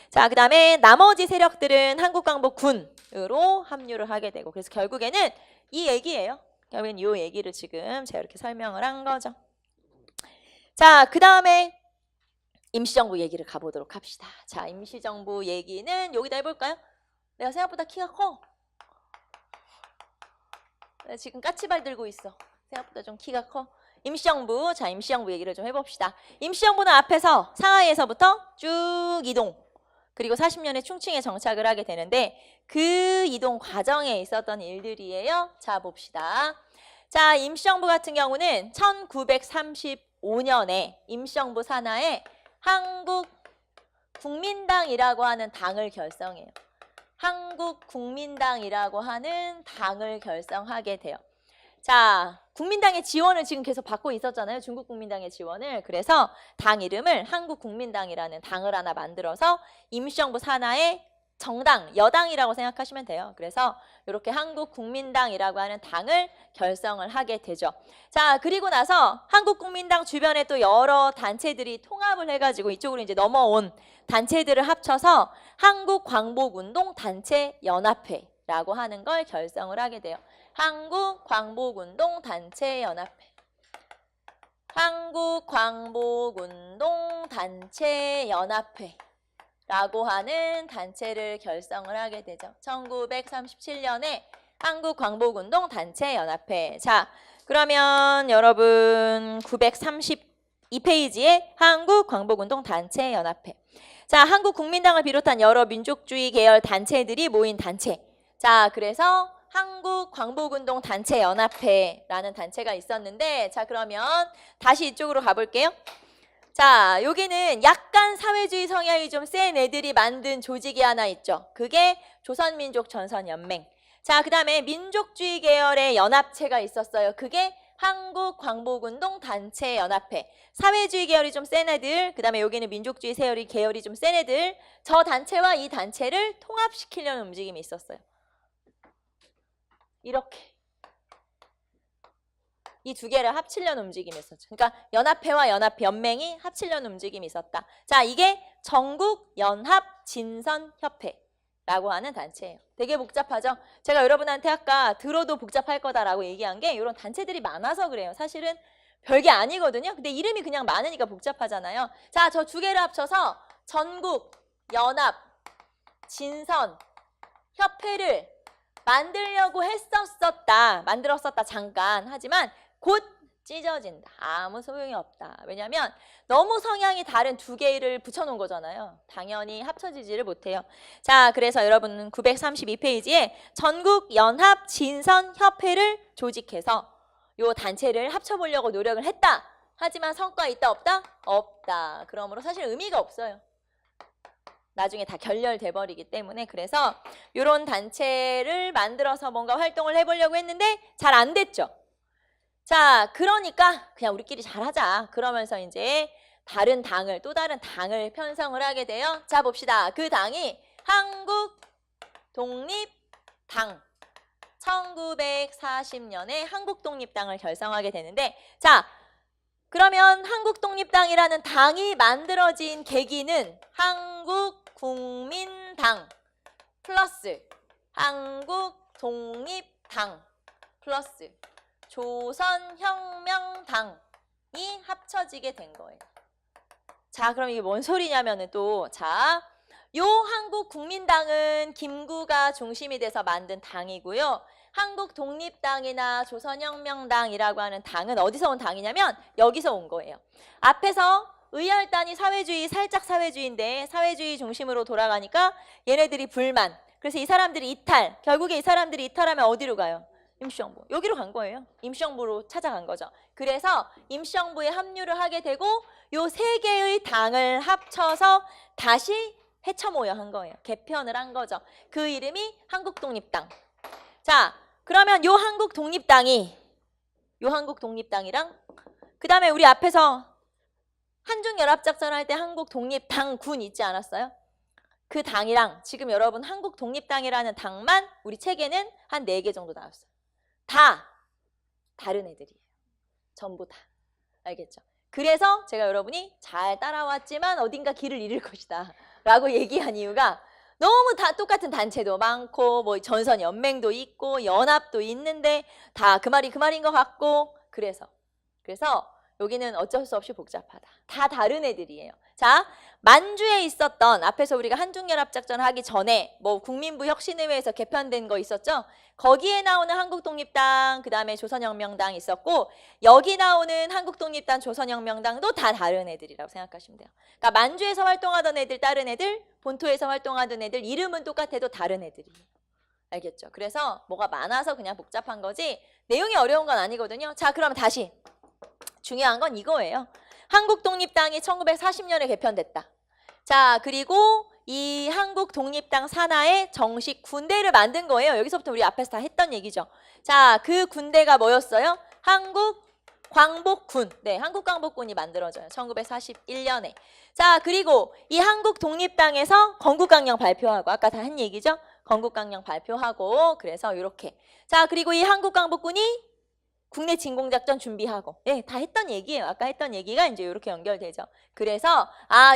자, 그 다음에 나머지 세력들은 한국광복군으로 합류를 하게 되고 그래서 결국에는 이 얘기예요. 결국엔 이 얘기를 지금 제가 이렇게 설명을 한 거죠. 자, 그 다음에 임시정부 얘기를 가보도록 합시다. 자, 임시정부 얘기는 여기다 해볼까요? 내가 생각보다 키가 커. 내가 지금 까치발 들고 있어. 생각보다 좀 키가 커. 임시정부, 자, 임시정부 얘기를 좀 해봅시다. 임시정부는 앞에서 상하이에서부터 쭉 이동. 그리고 40년에 충칭에 정착을 하게 되는데 그 이동 과정에 있었던 일들이에요. 자, 봅시다. 자, 임시정부 같은 경우는 1935년에 임시정부 산하에 한국국민당이라고 하는 당을 결성해요. 한국국민당이라고 하는 당을 결성하게 돼요. 자, 국민당의 지원을 지금 계속 받고 있었잖아요. 중국 국민당의 지원을. 그래서 당 이름을 한국국민당이라는 당을 하나 만들어서 임시정부 산하의 정당, 여당이라고 생각하시면 돼요. 그래서 이렇게 한국국민당이라고 하는 당을 결성을 하게 되죠. 자, 그리고 나서 한국국민당 주변에 또 여러 단체들이 통합을 해가지고 이쪽으로 이제 넘어온 단체들을 합쳐서 한국광복운동 단체 연합회 라고 하는 걸 결성을 하게 돼요. 한국광복운동단체연합회. 한국광복운동단체연합회 라고 하는 단체를 결성을 하게 되죠. 1937년에 한국광복운동단체연합회. 자, 그러면 여러분 932페이지에 한국광복운동단체연합회. 자, 한국국민당을 비롯한 여러 민족주의 계열 단체들이 모인 단체. 자, 그래서 한국광복운동단체연합회라는 단체가 있었는데, 자, 그러면 다시 이쪽으로 가볼게요. 자, 여기는 약간 사회주의 성향이 좀 센 애들이 만든 조직이 하나 있죠. 그게 조선민족전선연맹. 자, 그 다음에 민족주의 계열의 연합체가 있었어요. 그게 한국광복운동단체연합회. 사회주의 계열이 좀 센 애들, 그 다음에 여기는 민족주의 계열이 좀 센 애들, 저 단체와 이 단체를 통합시키려는 움직임이 있었어요. 이렇게. 이 두 개를 합치려는 움직임이 있었죠. 그러니까 연합회와 연맹이 합치려는 움직임이 있었다. 자, 이게 전국연합진선협회라고 하는 단체예요. 되게 복잡하죠? 제가 여러분한테 아까 들어도 복잡할 거다라고 얘기한 게 이런 단체들이 많아서 그래요. 사실은 별게 아니거든요. 근데 이름이 그냥 많으니까 복잡하잖아요. 자, 저 두 개를 합쳐서 전국연합진선협회를 만들려고 만들었었다 잠깐. 하지만 곧 찢어진다. 아무 소용이 없다. 왜냐하면 너무 성향이 다른 두 개를 붙여놓은 거잖아요. 당연히 합쳐지지를 못해요. 자, 그래서 여러분은 932페이지에 전국연합진선협회를 조직해서 요 단체를 합쳐보려고 노력을 했다. 하지만 성과 있다 없다? 없다. 그러므로 사실 의미가 없어요. 나중에 다 결렬돼 버리기 때문에. 그래서 이런 단체를 만들어서 뭔가 활동을 해보려고 했는데 잘 안 됐죠. 자, 그러니까 그냥 우리끼리 잘하자. 그러면서 이제 또 다른 당을 편성을 하게 돼요. 자, 봅시다. 그 당이 한국독립당. 1940년에 한국독립당을 결성하게 되는데, 자, 그러면 한국독립당이라는 당이 만들어진 계기는 한국국민당 플러스 한국독립당 플러스 조선혁명당이 합쳐지게 된 거예요. 자, 그럼 이게 뭔 소리냐면은 또, 자, 요 한국국민당은 김구가 중심이 돼서 만든 당이고요. 한국독립당이나 조선혁명당이라고 하는 당은 어디서 온 당이냐면 여기서 온 거예요. 앞에서 의열단이 살짝 사회주의인데 사회주의 중심으로 돌아가니까 얘네들이 불만. 그래서 이 사람들이 결국에 이 사람들이 이탈하면 어디로 가요? 임시정부. 여기로 간 거예요. 임시정부로 찾아간 거죠. 그래서 임시정부에 합류를 하게 되고 요 세 개의 당을 합쳐서 다시 해쳐모여 한 거예요. 개편을 한 거죠. 그 이름이 한국독립당. 자, 그러면 요 한국독립당이랑 그 다음에 우리 앞에서 한중연합작전 할 때 한국독립당군 있지 않았어요? 그 당이랑 지금 여러분 한국독립당이라는 당만 우리 책에는 한 4개 정도 나왔어요. 다 다른 애들이에요. 전부 다. 알겠죠? 그래서 제가 여러분이 잘 따라왔지만 어딘가 길을 잃을 것이다 라고 얘기한 이유가 너무 다 똑같은 단체도 많고 뭐 전선연맹도 있고 연합도 있는데 다 그 말인 것 같고 그래서 여기는 어쩔 수 없이 복잡하다. 다 다른 애들이에요. 자, 만주에 있었던 앞에서 우리가 한중연합작전 하기 전에 뭐 국민부 혁신의회에서 개편된 거 있었죠? 거기에 나오는 한국독립당, 그 다음에 조선혁명당 있었고 여기 나오는 한국독립당, 조선혁명당도 다 다른 애들이라고 생각하시면 돼요. 그러니까 만주에서 활동하던 애들, 다른 애들, 본토에서 활동하던 애들, 이름은 똑같아도 다른 애들이에요. 알겠죠? 그래서 뭐가 많아서 그냥 복잡한 거지 내용이 어려운 건 아니거든요. 자, 그럼 다시 중요한 건 이거예요. 한국독립당이 1940년에 개편됐다. 자, 그리고 이 한국독립당 산하에 정식 군대를 만든 거예요. 여기서부터 우리 앞에서 다 했던 얘기죠. 자, 그 군대가 뭐였어요? 한국광복군. 네, 한국광복군이 만들어져요. 1941년에. 자, 그리고 이 한국독립당에서 건국강령 발표하고 아까 다 한 얘기죠? 건국강령 발표하고 그래서 이렇게. 자, 그리고 이 한국광복군이 국내 진공작전 준비하고 네, 다 했던 얘기예요. 아까 했던 얘기가 이제 이렇게 연결되죠. 그래서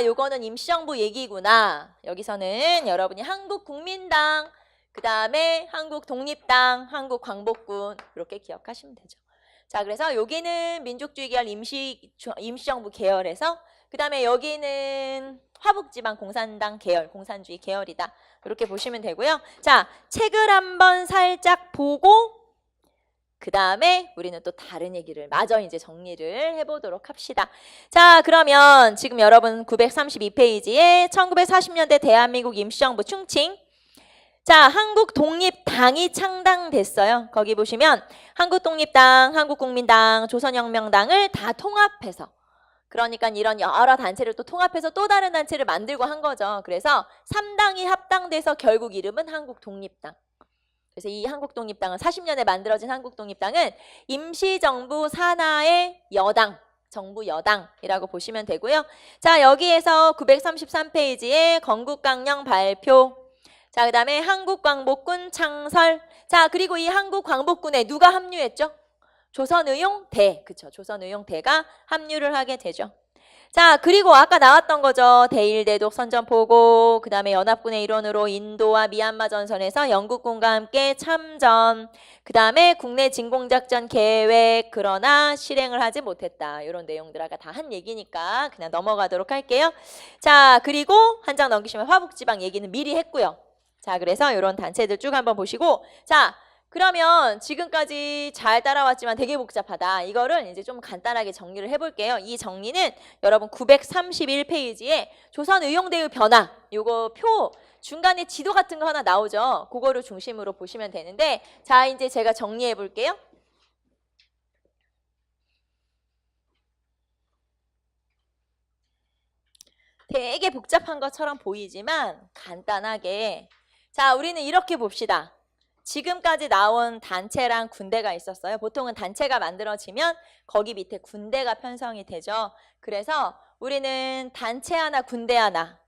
요거는 임시정부 얘기구나. 여기서는 여러분이 한국국민당 그 다음에 한국독립당, 한국광복군 이렇게 기억하시면 되죠. 자, 그래서 여기는 민족주의 계열 임시정부 계열에서 그 다음에 여기는 화북지방 공산당 계열, 공산주의 계열이다. 이렇게 보시면 되고요. 자, 책을 한번 살짝 보고 그 다음에 우리는 또 다른 얘기를 마저 이제 정리를 해보도록 합시다. 자, 그러면 지금 여러분 932페이지에 1940년대 대한민국 임시정부 충칭. 자, 한국독립당이 창당됐어요. 거기 보시면 한국독립당, 한국국민당, 조선혁명당을 다 통합해서, 그러니까 이런 여러 단체를 또 통합해서 또 다른 단체를 만들고 한 거죠. 그래서 3당이 합당돼서 결국 이름은 한국독립당. 그래서 이 한국독립당은 40년에 만들어진 한국독립당은 임시정부 산하의 여당, 정부 여당이라고 보시면 되고요. 자, 여기에서 933페이지에 건국강령 발표. 자, 그 다음에 한국광복군 창설. 자, 그리고 이 한국광복군에 누가 합류했죠? 조선의용대. 그쵸. 조선의용대가 합류를 하게 되죠. 자, 그리고 아까 나왔던 거죠. 대일대독 선전포고, 그 다음에 연합군의 일원으로 인도와 미얀마 전선에서 영국군과 함께 참전, 그 다음에 국내 진공작전 계획, 그러나 실행을 하지 못했다. 이런 내용들 아까 다 한 얘기니까 그냥 넘어가도록 할게요. 자, 그리고 한 장 넘기시면 화북지방 얘기는 미리 했고요. 자, 그래서 이런 단체들 쭉 한번 보시고, 자, 그러면 지금까지 잘 따라왔지만 되게 복잡하다. 이거를 이제 좀 간단하게 정리를 해볼게요. 이 정리는 여러분 931페이지에 조선의용대의 변화, 요거 표 중간에 지도 같은 거 하나 나오죠. 그거를 중심으로 보시면 되는데, 자, 이제 제가 정리해 볼게요. 되게 복잡한 것처럼 보이지만 간단하게, 자, 우리는 이렇게 봅시다. 지금까지 나온 단체랑 군대가 있었어요. 보통은 단체가 만들어지면 거기 밑에 군대가 편성이 되죠. 그래서 우리는 단체 하나, 군대 하나,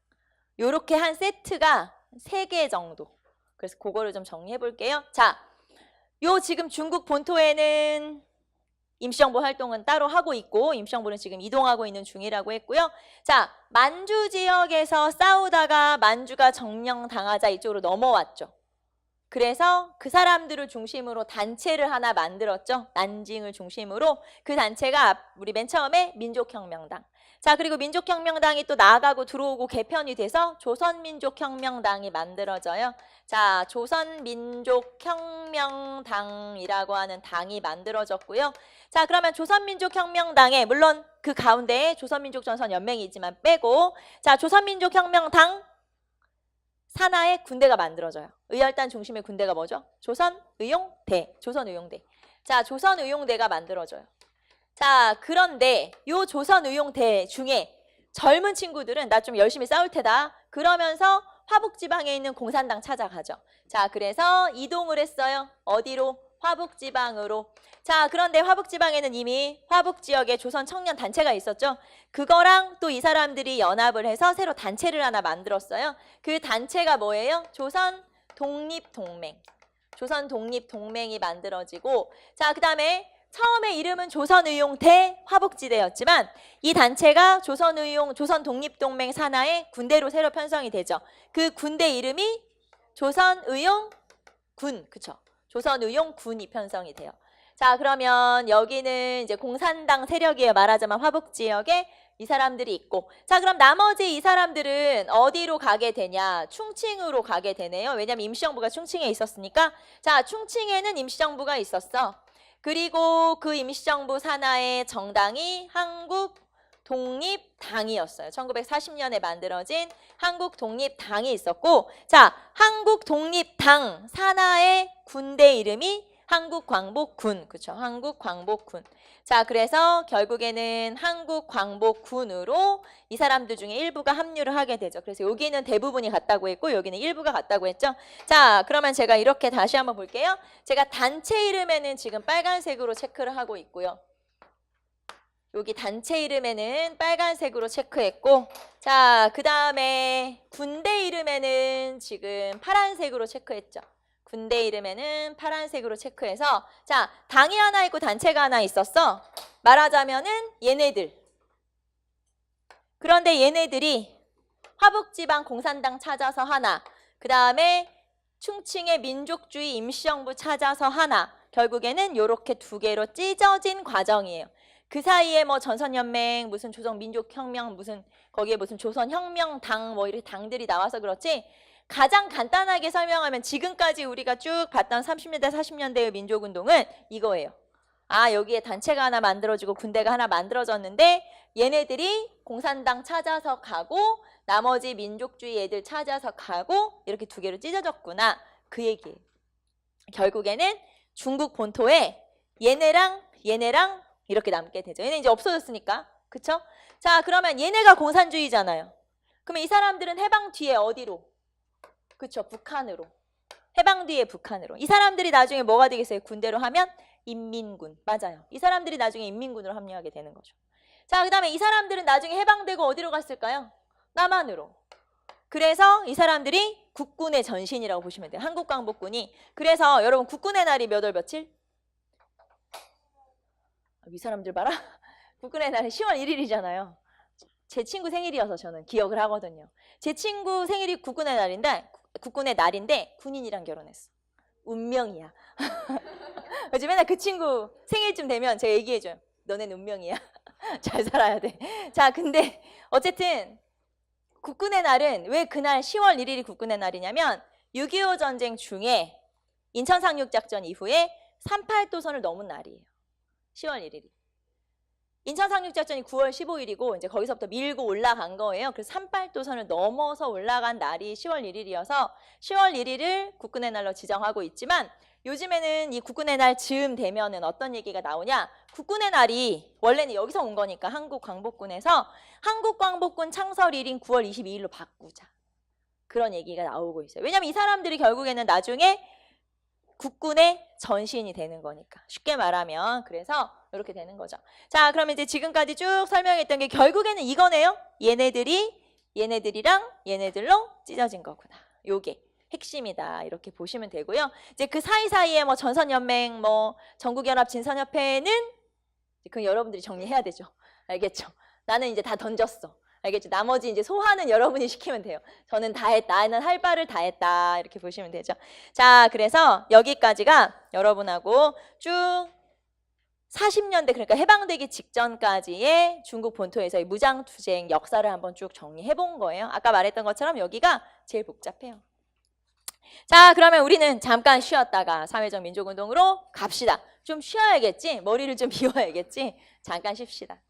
요렇게 한 세트가 3개 정도. 그래서 그거를 좀 정리해 볼게요. 자, 요 지금 중국 본토에는 임시정부 활동은 따로 하고 있고, 임시정부는 지금 이동하고 있는 중이라고 했고요. 자, 만주 지역에서 싸우다가 만주가 점령당하자 이쪽으로 넘어왔죠. 그래서 그 사람들을 중심으로 단체를 하나 만들었죠. 난징을 중심으로. 그 단체가 우리 맨 처음에 민족혁명당. 자, 그리고 민족혁명당이 또 나아가고 들어오고 개편이 돼서 조선민족혁명당이 만들어져요. 자, 조선민족혁명당이라고 하는 당이 만들어졌고요. 자, 그러면 조선민족혁명당에 물론 그 가운데에 조선민족전선연맹이 있지만 빼고, 자, 조선민족혁명당 산하의 군대가 만들어져요. 의열단 중심의 군대가 뭐죠? 조선의용대. 조선의용대. 자, 조선의용대가 만들어져요. 자, 그런데 요 조선의용대 중에 젊은 친구들은 나 좀 열심히 싸울 테다. 그러면서 화북지방에 있는 공산당 찾아가죠. 자, 그래서 이동을 했어요. 어디로? 화북지방으로. 자, 그런데 화북지방에는 이미 화북지역에 조선 청년 단체가 있었죠. 그거랑 또 이 사람들이 연합을 해서 새로 단체를 하나 만들었어요. 그 단체가 뭐예요? 조선 독립동맹. 조선 독립동맹이 만들어지고, 자, 그 다음에 처음에 이름은 조선의용대 화북지대였지만 이 단체가 조선 독립동맹 산하의 군대로 새로 편성이 되죠. 그 군대 이름이 조선의용군. 그쵸? 조선의용군이 편성이 돼요. 자, 그러면 여기는 이제 공산당 세력이에요. 말하자면 화북 지역에 이 사람들이 있고, 자, 그럼 나머지 이 사람들은 어디로 가게 되냐? 충칭으로 가게 되네요. 왜냐면 임시정부가 충칭에 있었으니까. 자, 충칭에는 임시정부가 있었어. 그리고 그 임시정부 산하의 정당이 한국독립당이었어요. 1940년에 만들어진 한국독립당이 있었고, 자, 한국독립당 산하의 군대 이름이 한국광복군. 그쵸? 한국광복군. 자, 그래서 결국에는 한국광복군으로 이 사람들 중에 일부가 합류를 하게 되죠. 그래서 여기는 대부분이 갔다고 했고 여기는 일부가 갔다고 했죠. 자, 그러면 제가 이렇게 다시 한번 볼게요. 제가 단체 이름에는 지금 빨간색으로 체크를 하고 있고요. 여기 단체 이름에는 빨간색으로 체크했고, 자, 그 다음에 군대 이름에는 지금 파란색으로 체크했죠. 군대 이름에는 파란색으로 체크해서, 자, 당이 하나 있고 단체가 하나 있었어. 말하자면은 얘네들. 그런데 얘네들이 화북지방 공산당 찾아서 하나, 그 다음에 충칭의 민족주의 임시정부 찾아서 하나. 결국에는 이렇게 두 개로 찢어진 과정이에요. 그 사이에 뭐 전선연맹, 무슨 조선민족혁명, 무슨 거기에 무슨 조선혁명당 뭐 이렇게 당들이 나와서 그렇지 가장 간단하게 설명하면 지금까지 우리가 쭉 봤던 30년대, 40년대의 민족운동은 이거예요. 아, 여기에 단체가 하나 만들어지고 군대가 하나 만들어졌는데 얘네들이 공산당 찾아서 가고 나머지 민족주의 애들 찾아서 가고 이렇게 두 개로 찢어졌구나. 그 얘기예요. 결국에는 중국 본토에 얘네랑 이렇게 남게 되죠. 얘네 이제 없어졌으니까. 그쵸? 자, 그러면 얘네가 공산주의잖아요. 그러면 이 사람들은 해방 뒤에 어디로? 그쵸? 북한으로. 해방 뒤에 북한으로. 이 사람들이 나중에 뭐가 되겠어요? 군대로 하면 인민군. 맞아요. 이 사람들이 나중에 인민군으로 합류하게 되는 거죠. 자, 그 다음에 이 사람들은 나중에 해방되고 어디로 갔을까요? 남한으로. 그래서 이 사람들이 국군의 전신이라고 보시면 돼요. 한국광복군이. 그래서 여러분 국군의 날이 몇 월 며칠? 이 사람들 봐라. 국군의 날이 10월 1일이잖아요. 제 친구 생일이어서 저는 기억을 하거든요. 제 친구 생일이 국군의 날인데 군인이랑 결혼했어. 운명이야. 요즘 맨날 그 친구 생일쯤 되면 제가 얘기해줘요. 너넨 운명이야. 잘 살아야 돼. 자, 근데 어쨌든 국군의 날은 왜 그날 10월 1일이 국군의 날이냐면 6.25 전쟁 중에 인천 상륙작전 이후에 38도선을 넘은 날이에요. 10월 1일이. 인천 상륙작전이 9월 15일이고 이제 거기서부터 밀고 올라간 거예요. 그래서 38도선을 넘어서 올라간 날이 10월 1일이어서 10월 1일을 국군의 날로 지정하고 있지만 요즘에는 이 국군의 날 즈음 되면은 어떤 얘기가 나오냐? 국군의 날이 원래는 여기서 온 거니까 한국광복군에서 한국광복군 창설일인 9월 22일로 바꾸자. 그런 얘기가 나오고 있어요. 왜냐면 이 사람들이 결국에는 나중에 국군의 전신이 되는 거니까. 쉽게 말하면 그래서 이렇게 되는 거죠. 자, 그러면 이제 지금까지 쭉 설명했던 게 결국에는 이거네요. 얘네들이랑 얘네들로 찢어진 거구나. 요게 핵심이다. 이렇게 보시면 되고요. 이제 그 사이사이에 뭐 전선연맹, 뭐 전국연합 진선협회는 그 여러분들이 정리해야 되죠. 알겠죠? 나는 이제 다 던졌어. 알겠죠? 나머지 이제 소화는 여러분이 시키면 돼요. 저는 다 했다. 나는 할 바를 다 했다. 이렇게 보시면 되죠. 자, 그래서 여기까지가 여러분하고 쭉 40년대 그러니까 해방되기 직전까지의 중국 본토에서의 무장투쟁 역사를 한번 쭉 정리해 본 거예요. 아까 말했던 것처럼 여기가 제일 복잡해요. 자, 그러면 우리는 잠깐 쉬었다가 사회적 민족운동으로 갑시다. 좀 쉬어야겠지? 머리를 좀 비워야겠지? 잠깐 쉽시다.